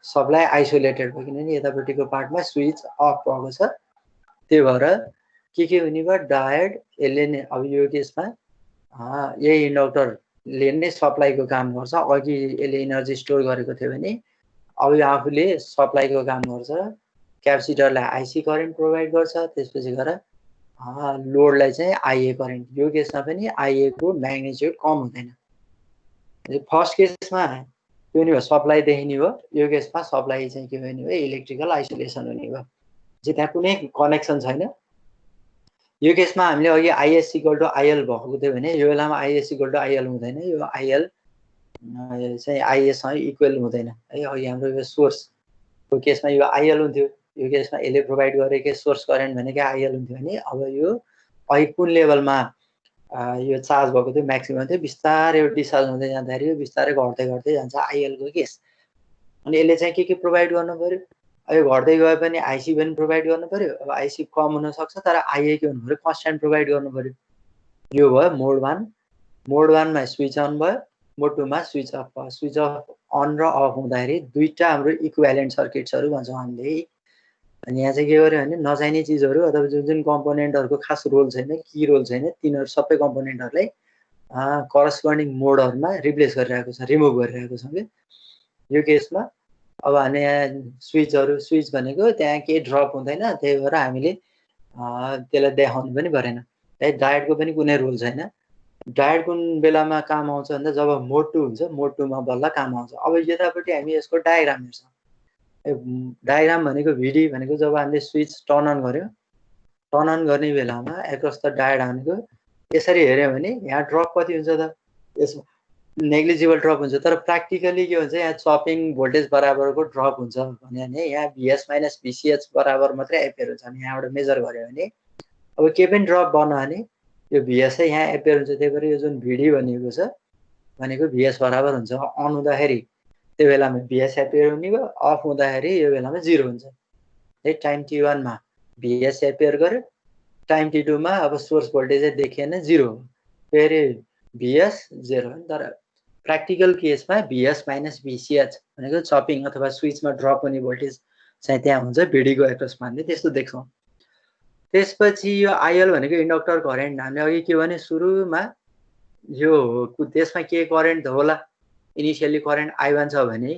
A: सप्लाई आइसोलेटेड भयो किनभने यतापट्टिको पार्टमा स्विच अफ भएको छ। त्यही भएर के हुने भयो, डायोड यसले नै, अब यो केसमा यही इन्डक्टरले नै सप्लाईको काम गर्छ। अघि यसले इनर्जी स्टोर गरेको थियो भने अब यो आफूले सप्लाईको काम गर्छ। क्यापेसिटरलाई आइसी करेन्ट प्रोभाइड गर्छ, त्यसपछि गएर लोडलाई चाहिँ आइए करेन्ट। यो केसमा पनि आइए को म्याग्निट्युड कम हुँदैन। फर्स्ट केसमा के हुने भयो, सप्लाई देखिने भयो। यो केसमा सप्लाई चाहिँ के हुने भयो, इलेक्ट्रिकल आइसोलेसन हुने भयो, चाहिँ त्यहाँ कुनै कनेक्सन छैन। यो केसमा हामीले अघि आइएस इक्वल टु आइएल भएको थियो भने यो बेलामा आइएस इक्वल टु आइएल हुँदैन। यो आइएल चाहिँ आइएससँग इक्वल हुँदैन है। अघि हाम्रो यो सोर्सको केसमा यो आइएल हुन्थ्यो, यो केसमा यसले प्रोभाइड गरेको सोर्स करेन्ट भनेको आइएल हुन्थ्यो भने अब यो अघि कुन लेभलमा यो चार्ज भएको थियो, म्याक्सिमम थियो, बिस्तारै यो डिस्चार्ज हुँदै जाँदाखेरि यो बिस्तारै घट्दै घट्दै जान्छ आइएलको केस। अनि यसले चाहिँ के प्रोभाइड गर्नु पर्यो, यो घट्दै गए पनि आइसी पनि प्रोभाइड गर्नु पर्यो। अब आइसी कम हुनसक्छ तर आइए के हुनु पर्यो, कन्स्ट्यान्ट प्रोभाइड गर्नु पर्यो। यो भयो मोड 1। मोड 1 मा स्विच अन भयो, मोड 2 मा स्विच अफ भयो। स्विच अफ अन र अफ हुँदाखेरि दुईटा हाम्रो इक्विभ्यालेन्ट सर्किट्सहरू भन्छौँ हामीले। अनि यहाँ चाहिँ के गर्यो भने नचाहिने चिजहरू अथवा जुन जुन कम्पोनेन्टहरूको खास रोल छैन, की रोल छैन, तिनीहरू सबै कम्पोनेन्टहरूलाई करस्पोन्डिङ मोडहरूमा रिप्लेस गरिरहेको छ, रिमुभ गरिरहेको छ कि यो केसमा। अब हामी यहाँ स्विच भनेको त्यहाँ केही ड्रप हुँदैन, त्यही भएर हामीले त्यसलाई देखाउनु पनि परेन है। डायोडको पनि कुनै रोल छैन। डायोड कुन बेलामा काम आउँछ भन्दा जब मोड 2 हुन्छ, मोड 2 मा बल्ल काम आउँछ। अब यतापट्टि हामी यसको डायग्राम हेर्छौँ। डायग्राम भनेको भिडी भनेको जब हामीले स्विच टर्न अन गर्यो, टर्न अन गर्ने बेलामा एक्रस द डायोड भनेको यसरी हेऱ्यो भने यहाँ ड्रप कति हुन्छ त, यसमा नेग्लिजिबल ड्रप हुन्छ। तर प्र्याक्टिकली के हुन्छ, यहाँ चपिङ भोल्टेज बराबरको ड्रप हुन्छ भने यहाँ भिएस माइनस भिसिएच बराबर मात्रै एपियर हुन्छ। हामी यहाँबाट मेजर गऱ्यो भने अब के पनि ड्रप बन्यो भने यो भिएस चाहिँ यहाँ एपियर हुन्छ। त्यही भएर यो जुन भिडी भनिएको छ भनेको भिएस बराबर हुन्छ। अन हुँदाखेरि त्यो बेलामा भिएस एपियर हुने भयो, अफ हुँदाखेरि यो बेलामा 0 हुन्छ है। टाइम t1 मा भिएस एपियर गर्यो, टाइम t2 मा अब सोर्स भोल्टेज देखिएन, 0 हो, फेरि भिएस 0 हो। तर प्र्याक्टिकल केसमा भिएस माइनस भिसिएच भनेको चपिङ अथवा स्विचमा ड्रप हुने भोल्टेज चाहिँ त्यहाँ हुन्छ भिडीको एक्रसमा, हामीले त्यस्तो देख्छौँ। त्यसपछि यो आइएल भनेको इन्डक्टर करेन्ट। हामीले अघि के भने सुरुमा यो त्यसमा के करेन्ट होला, इनिसियली करेन्ट I1 छ भने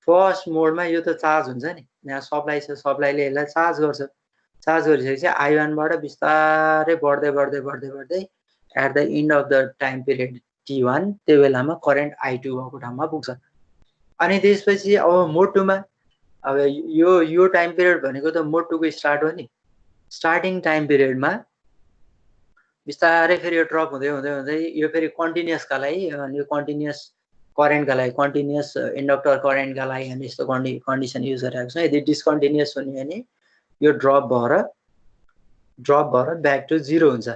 A: फर्स्ट मोडमा यो त चार्ज हुन्छ नि, यहाँ सप्लाई छ, सप्लाईले यसलाई चार्ज गर्छ। चार्ज गरिसकेपछि I1 बाट बिस्तारै बढ्दै बढ्दै बढ्दै बढ्दै at the end of the time period T1 त्यो बेलामा करेन्ट I2 भएको ठाउँमा पुग्छ। अनि त्यसपछि अब मोड 2 मा अब यो टाइम पिरियड भनेको त मोड 2 को स्टार्ट हो नि। स्टार्टिङ टाइम पिरियडमा बिस्तारै फेरि यो ड्रप हुँदै हुँदै हुँदै यो फेरि कन्टिन्युअसका लागि अनि यो कन्टिन्युअस करेन्टका लागि कन्टिन्युअस इन्डक्टर करेन्टका लागि हामी यस्तो कन्डिसन युज गरिरहेको छौँ। यदि डिस्कन्टिन्युअस हुने भने यो ड्रप भएर ब्याक टु 0 हुन्छ।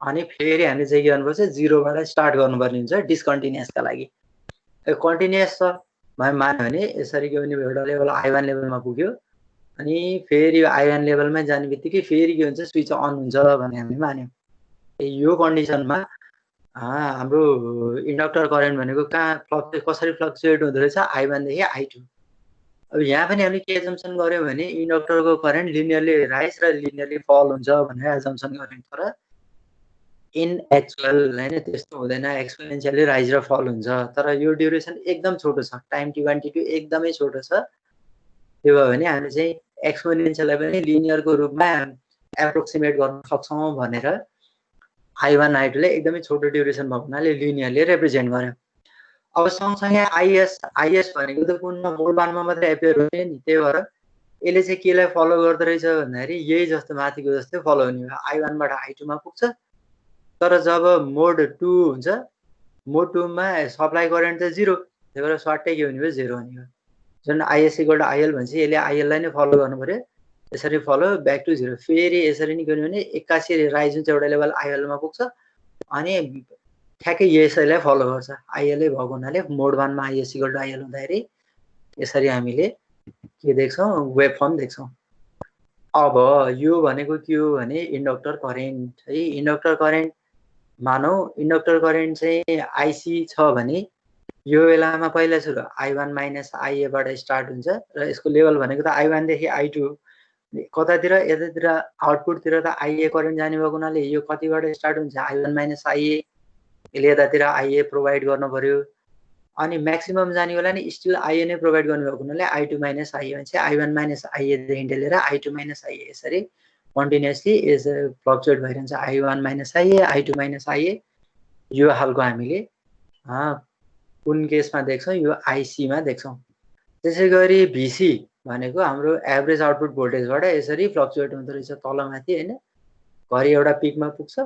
A: अनि फेरि हामीले चाहिँ के गर्नुपर्छ 0 बाट स्टार्ट गर्नुपर्ने हुन्छ डिस्कन्टिन्युअसका लागि। कन्टिन्युअस छ मान्यो भने यसरी के भने एउटा लेभल I1 लेभलमा पुग्यो अनि फेरि यो I1 लेभलमा जाने बित्तिकै फेरि के हुन्छ स्विच अन हुन्छ भन्ने हामीले मान्यौँ। यो कन्डिसनमा हाम्रो इन्डक्टर करेन्ट भनेको कहाँ कसरी फ्लक्चुएट हुँदो रहेछ I1 देखि I2। अब यहाँ पनि हामीले के एजम्सन गर्यौँ भने इन्डक्टरको करेन्ट लिनियरली राइज र लिनियरली फल हुन्छ भनेर एजम्सन गर्यौँ। तर इन एक्चुअल हैन त्यस्तो हुँदैन, एक्सपोनेन्शियली राइज र फल हुन्छ। तर यो ड्युरेसन एकदम छोटो छ, टाइम T1 T2 एकदमै छोटो छ। त्यो भयो भने हामीले चाहिँ एक्सपोनेन्शियललाई पनि लिनियरको रूपमा एप्रोक्सिमेट गर्न सक्छौँ भनेर I1 I2 लाई एकदमै छोटो ड्युरेसन भएको हुनाले लिनियरली रिप्रेजेन्ट गर्यौँ। अब सँगसँगै IS भनेको त कुनमा मोड 1 मा मात्रै एपियर हुने नि। त्यही भएर यसले चाहिँ केलाई फलो गर्दो रहेछ भन्दाखेरि यही जस्तो माथिको जस्तै फलो हुने भयो। I1 बाट I2 मा पुग्छ। तर जब मोड 2 हुन्छ मोड 2 मा सप्लाई करेन्ट त 0, त्यही भएर स्वाटै के हुने भयो 0 हुने भयो। जुन IS = IL भन्छ यसले IL लाई नै फलो गर्नु पर्यो। यसरी फलो ब्याक टु 0। फेरि यसरी नै गर्नु भने 81 राइज हुन्छ एउटा लेभल IL मा पुग्छ अनि ठ्याक्कै यसैलाई फलो गर्छ। IL भएको हुनाले मोड 1 मा IS = IL हुँदाखेरि यसरी हामीले के देख्छौँ वेभ फर्म देख्छौँ। अब यो भनेको के हो भने इन्डक्टर करेन्ट है। इन्डक्टर करेन्ट मानौ इन्डक्टर करेन्ट चाहिँ IC छ भने यो बेलामा पहिला सुरु I1 - IA बाट स्टार्ट हुन्छ र यसको लेभल भनेको त I1 देखि I2 कतातिर यतातिर आउटपुटतिर त IA करेन्ट जाने भएको हुनाले यो कतिबाट स्टार्ट हुन्छ I1 - IA यसले यतातिर IA प्रोभाइड गर्नु पर्यो। अनि म्याक्सिमम जाने बेला नि स्टिल IA नै प्रोभाइड गर्नु भएको हुनाले I2 - IA भन्छ। I1 - IA देखि लिएर I2 - IA यसरी कन्टिन्युअसली यसरी फ्लक्चुएट भइरहन्छ। I1 - IA I2 - IA यो हालको हामीले कुन केसमा देख्छौँ यो IC मा देख्छौँ। त्यसैगरी VC भनेको हाम्रो एभरेज आउटपुट भोल्टेजबाट यसरी फ्लक्चुएट हुँदो रहेछ तलमाथि हैन। घरि एउटा पिकमा पुग्छ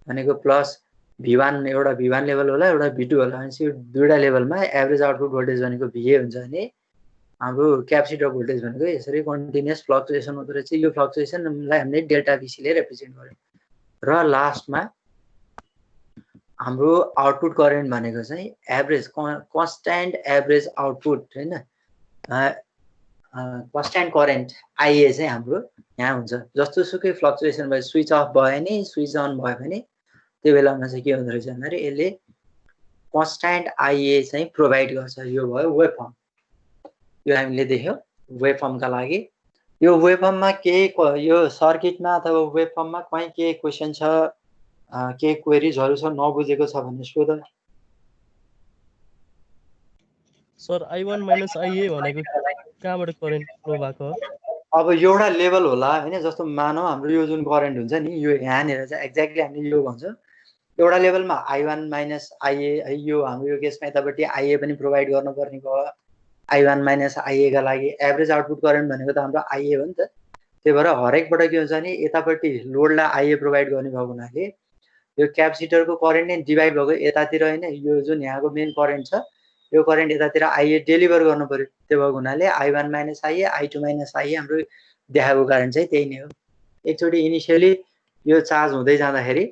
A: भनेको प्लस V1 एउटा V1 लेभल होला एउटा V2 होला भनेपछि यो दुईटा लेभलमा एभरेज आउटपुट भोल्टेज भनेको VA हुन्छ भने हाम्रो क्यापेसिटर भोल्टेज भनेको यसरी कन्टिन्युअस फ्लक्चुएसन हुँदो रहेछ। यो फ्लक्चुएसनलाई हामीले डेल्टा VC ले रिप्रेजेन्ट गर्यौँ। र लास्टमा हाम्रो आउटपुट करेन्ट भनेको चाहिँ एभरेज कन्स्ट्यान्ट एभरेज आउटपुट हैन कन्स्ट्यान्ट करेन्ट IA चाहिँ हाम्रो यहाँ हुन्छ। जस्तो सुकै फ्लक्चुएसन भयो स्विच अफ भयो नि स्विच अन भयो भने त्यो बेलामा चाहिँ के हुँदो रहेछ भन्दाखेरि यसले कन्स्ट्यान्ट IA चाहिँ प्रोभाइड गर्छ। यो भयो वेभ फर्म। यो हामीले देख्यौँ वेभ फर्मका लागि। यो वेभ फर्ममा केही यो सर्किटमा अथवा वेभ फर्ममा कहीँ केही क्वेसन छ केही क्वेरिजहरू छ नबुझेको छ भने सोध।
G: सर I1 - IA भनेको कहाँबाट करेन्ट फ्लो भएको हो?
A: अब एउटा लेभल होला हैन। जस्तो मानौ हाम्रो यो जुन करेन्ट हुन्छ नि यो यहाँनिर चाहिँ एक्ज्याक्टली हामीले यो भन्छौँ एउटा लेभलमा I1 - IA है। यो हाम्रो यो केसमा यतापट्टि IA पनि प्रोभाइड गर्नुपर्ने भयो। I1 - IA का लागि एभरेज आउटपुट करेन्ट भनेको त हाम्रो IA हो नि त। त्यही भएर हरेकबाट के हुन्छ भने यतापट्टि लोडलाई IA प्रोभाइड गर्ने भएको हुनाले यो क्यापेसिटरको करेन्ट नै डिभाइड भएको यतातिर हैन। यो जुन यहाँको मेन करेन्ट छ यो करेन्ट यतातिर IA डेलिभर गर्नु पर्यो। त्यो भएको हुनाले I1 - IA I2 - IA हाम्रो देखाएको कारण चाहिँ त्यही नै हो। एकचोटि इनिशियली यो चार्ज हुँदै जाँदाखेरि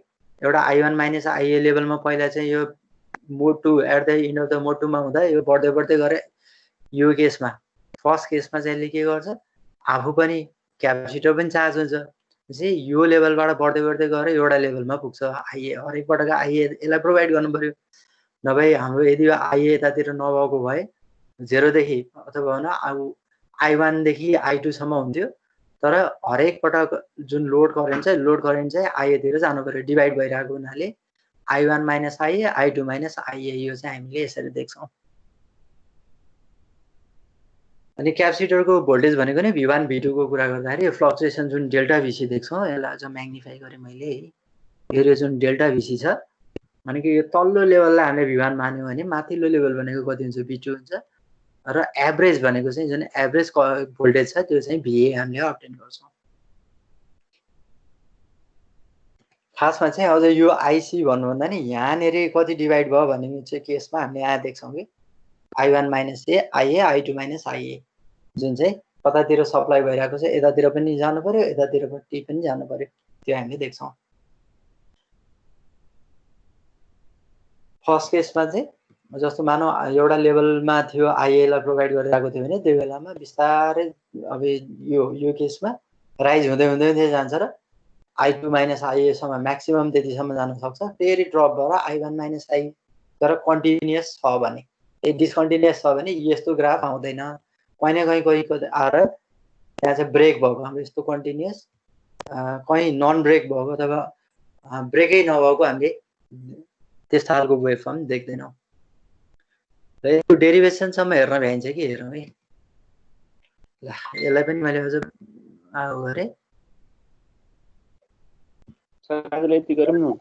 A: एउटा I1 - IA लेभलमा पहिला चाहिँ यो mode 2 at the end of the mode 2 मा हुँदा यो बढ्दै बढ्दै गरे। यो केसमा फर्स्ट केसमा चाहिँ यसले के गर्छ आफू पनि क्यापेसिटर पनि चार्ज हुन्छ चाहिँ यो लेभलबाट बढ्दै बढ्दै गएर एउटा लेभलमा पुग्छ। IA हरेक पटक IA यसलाई प्रोभाइड गर्नु पर्यो। नभए हाम्रो यदि IA यतातिर नभएको भए 0 देखि अथवा भन I1 देखि I2 सम्म हुन्थ्यो। तर हरेक पटक जुन लोड करेन्ट चाहिँ IA तिर जानु पर्यो डिभाइड भइरहेको हुनाले I1 - IA I2 - IA यो चाहिँ हामीले यसरी देख्छौँ। अनि क्यापेसिटरको भोल्टेज भनेको नै V1 V2 को कुरा गर्दाखेरि फ्लक्चुएसन जुन डेल्टा VC देख्छौँ यसलाई अझ म्याग्निफाई गरेँ मैले। यो जुन डेल्टा भिसी छ भनेको यो तल्लो लेभललाई हामीले V1 मान्यौँ भने माथिल्लो लेभल भनेको कति हुन्छ V2 हुन्छ र एभरेज भनेको चाहिँ जुन एभरेज भोल्टेज छ त्यो चाहिँ VA हामीले अब्टेन गर्छौँ। खासमा चाहिँ अझ यो आइसी भन्नुभन्दा नि यहाँनिर कति डिभाइड भयो भन्ने चाहिँ केसमा हामीले यहाँ देख्छौँ कि I1 माइनस ए IA I2 माइनस IA जुन चाहिँ कतातिर सप्लाई भइरहेको छ यतातिर पनि जानु पर्यो यतातिरपट्टि पनि जानु पर्यो त्यो हामीले देख्छौँ। फर्स्ट केसमा चाहिँ जस्तो मानौ एउटा लेभलमा थियो IA लाई प्रोभाइड गरिरहेको थियो भने त्यो बेलामा बिस्तारै अब यो केसमा राइज हुँदै हुँदै जान्छ र I2 माइनस IA सम्म म्याक्सिमम त्यतिसम्म जान सक्छ फेरि ड्रप भएर I1 माइनस I तर कन्टिन्युअस छ भने डिस्कन्टिन्युअस छ भने यस्तो ग्राफ आउँदैन कहीँ न कहीँ आएर त्यहाँ चाहिँ ब्रेक भएको हाम्रो यस्तो कन्टिन्युअस कहीँ नन ब्रेक भएको अथवा ब्रेकै नभएको हामीले त्यस्तो खालको वेभ फर्म देख्दैनौँ। र यो डेरिभेसनसम्म हेर्न भ्याइन्छ कि हेरौँ है। ल यसलाई पनि मैले अझ गरेँ
C: यति गरौँ न।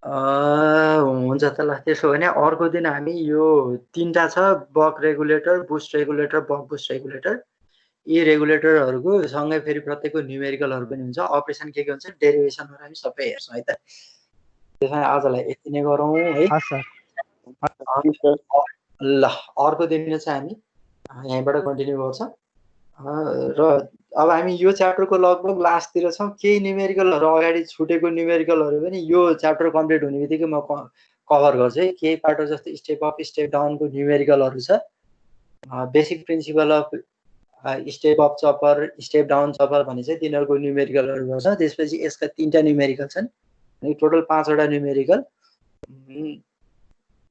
A: हुन्छ त ल त्यसो भने अर्को दिन हामी यो तीनटा छ बक रेगुलेटर बुस्ट रेगुलेटर बक बुस्ट रेगुलेटर यी रेगुलेटरहरूको सँगै फेरि प्रत्येकको न्युमेरिकलहरू पनि हुन्छ अपरेसन के हुन्छ डेरिभेसनहरू हामी सबै हेर्छौँ है त। त्यसमा आजलाई यति नै गरौँ है। ल अर्को दिन चाहिँ हामी यहीँबाट कन्टिन्यू गर्छौँ र अब हामी यो च्याप्टरको लगभग लास्टतिर छौँ केही न्युमेरिकलहरू अगाडि छुटेको न्युमेरिकलहरू पनि यो च्याप्टर कम्प्लिट हुने बित्तिकै म कभर गर्छु है। केही पार्ट जस्तो स्टेप अप स्टेप डाउनको न्युमेरिकलहरू छ basic principle of step up chopper step down chopper भने चाहिँ तिनीहरूको न्युमेरिकलहरू गर्छ। त्यसपछि यसका 3टा न्युमेरिकल छन् टोटल 5वटा न्युमेरिकल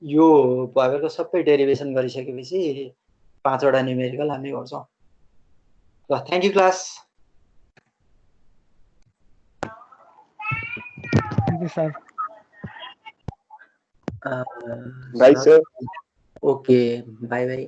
A: यो भएको सबै डेरिभेसन गरिसकेपछि 5वटा न्युमेरिकल हामी गर्छौँ। ल thank you class.
E: Thank you sir.
A: By sir. Okay by by.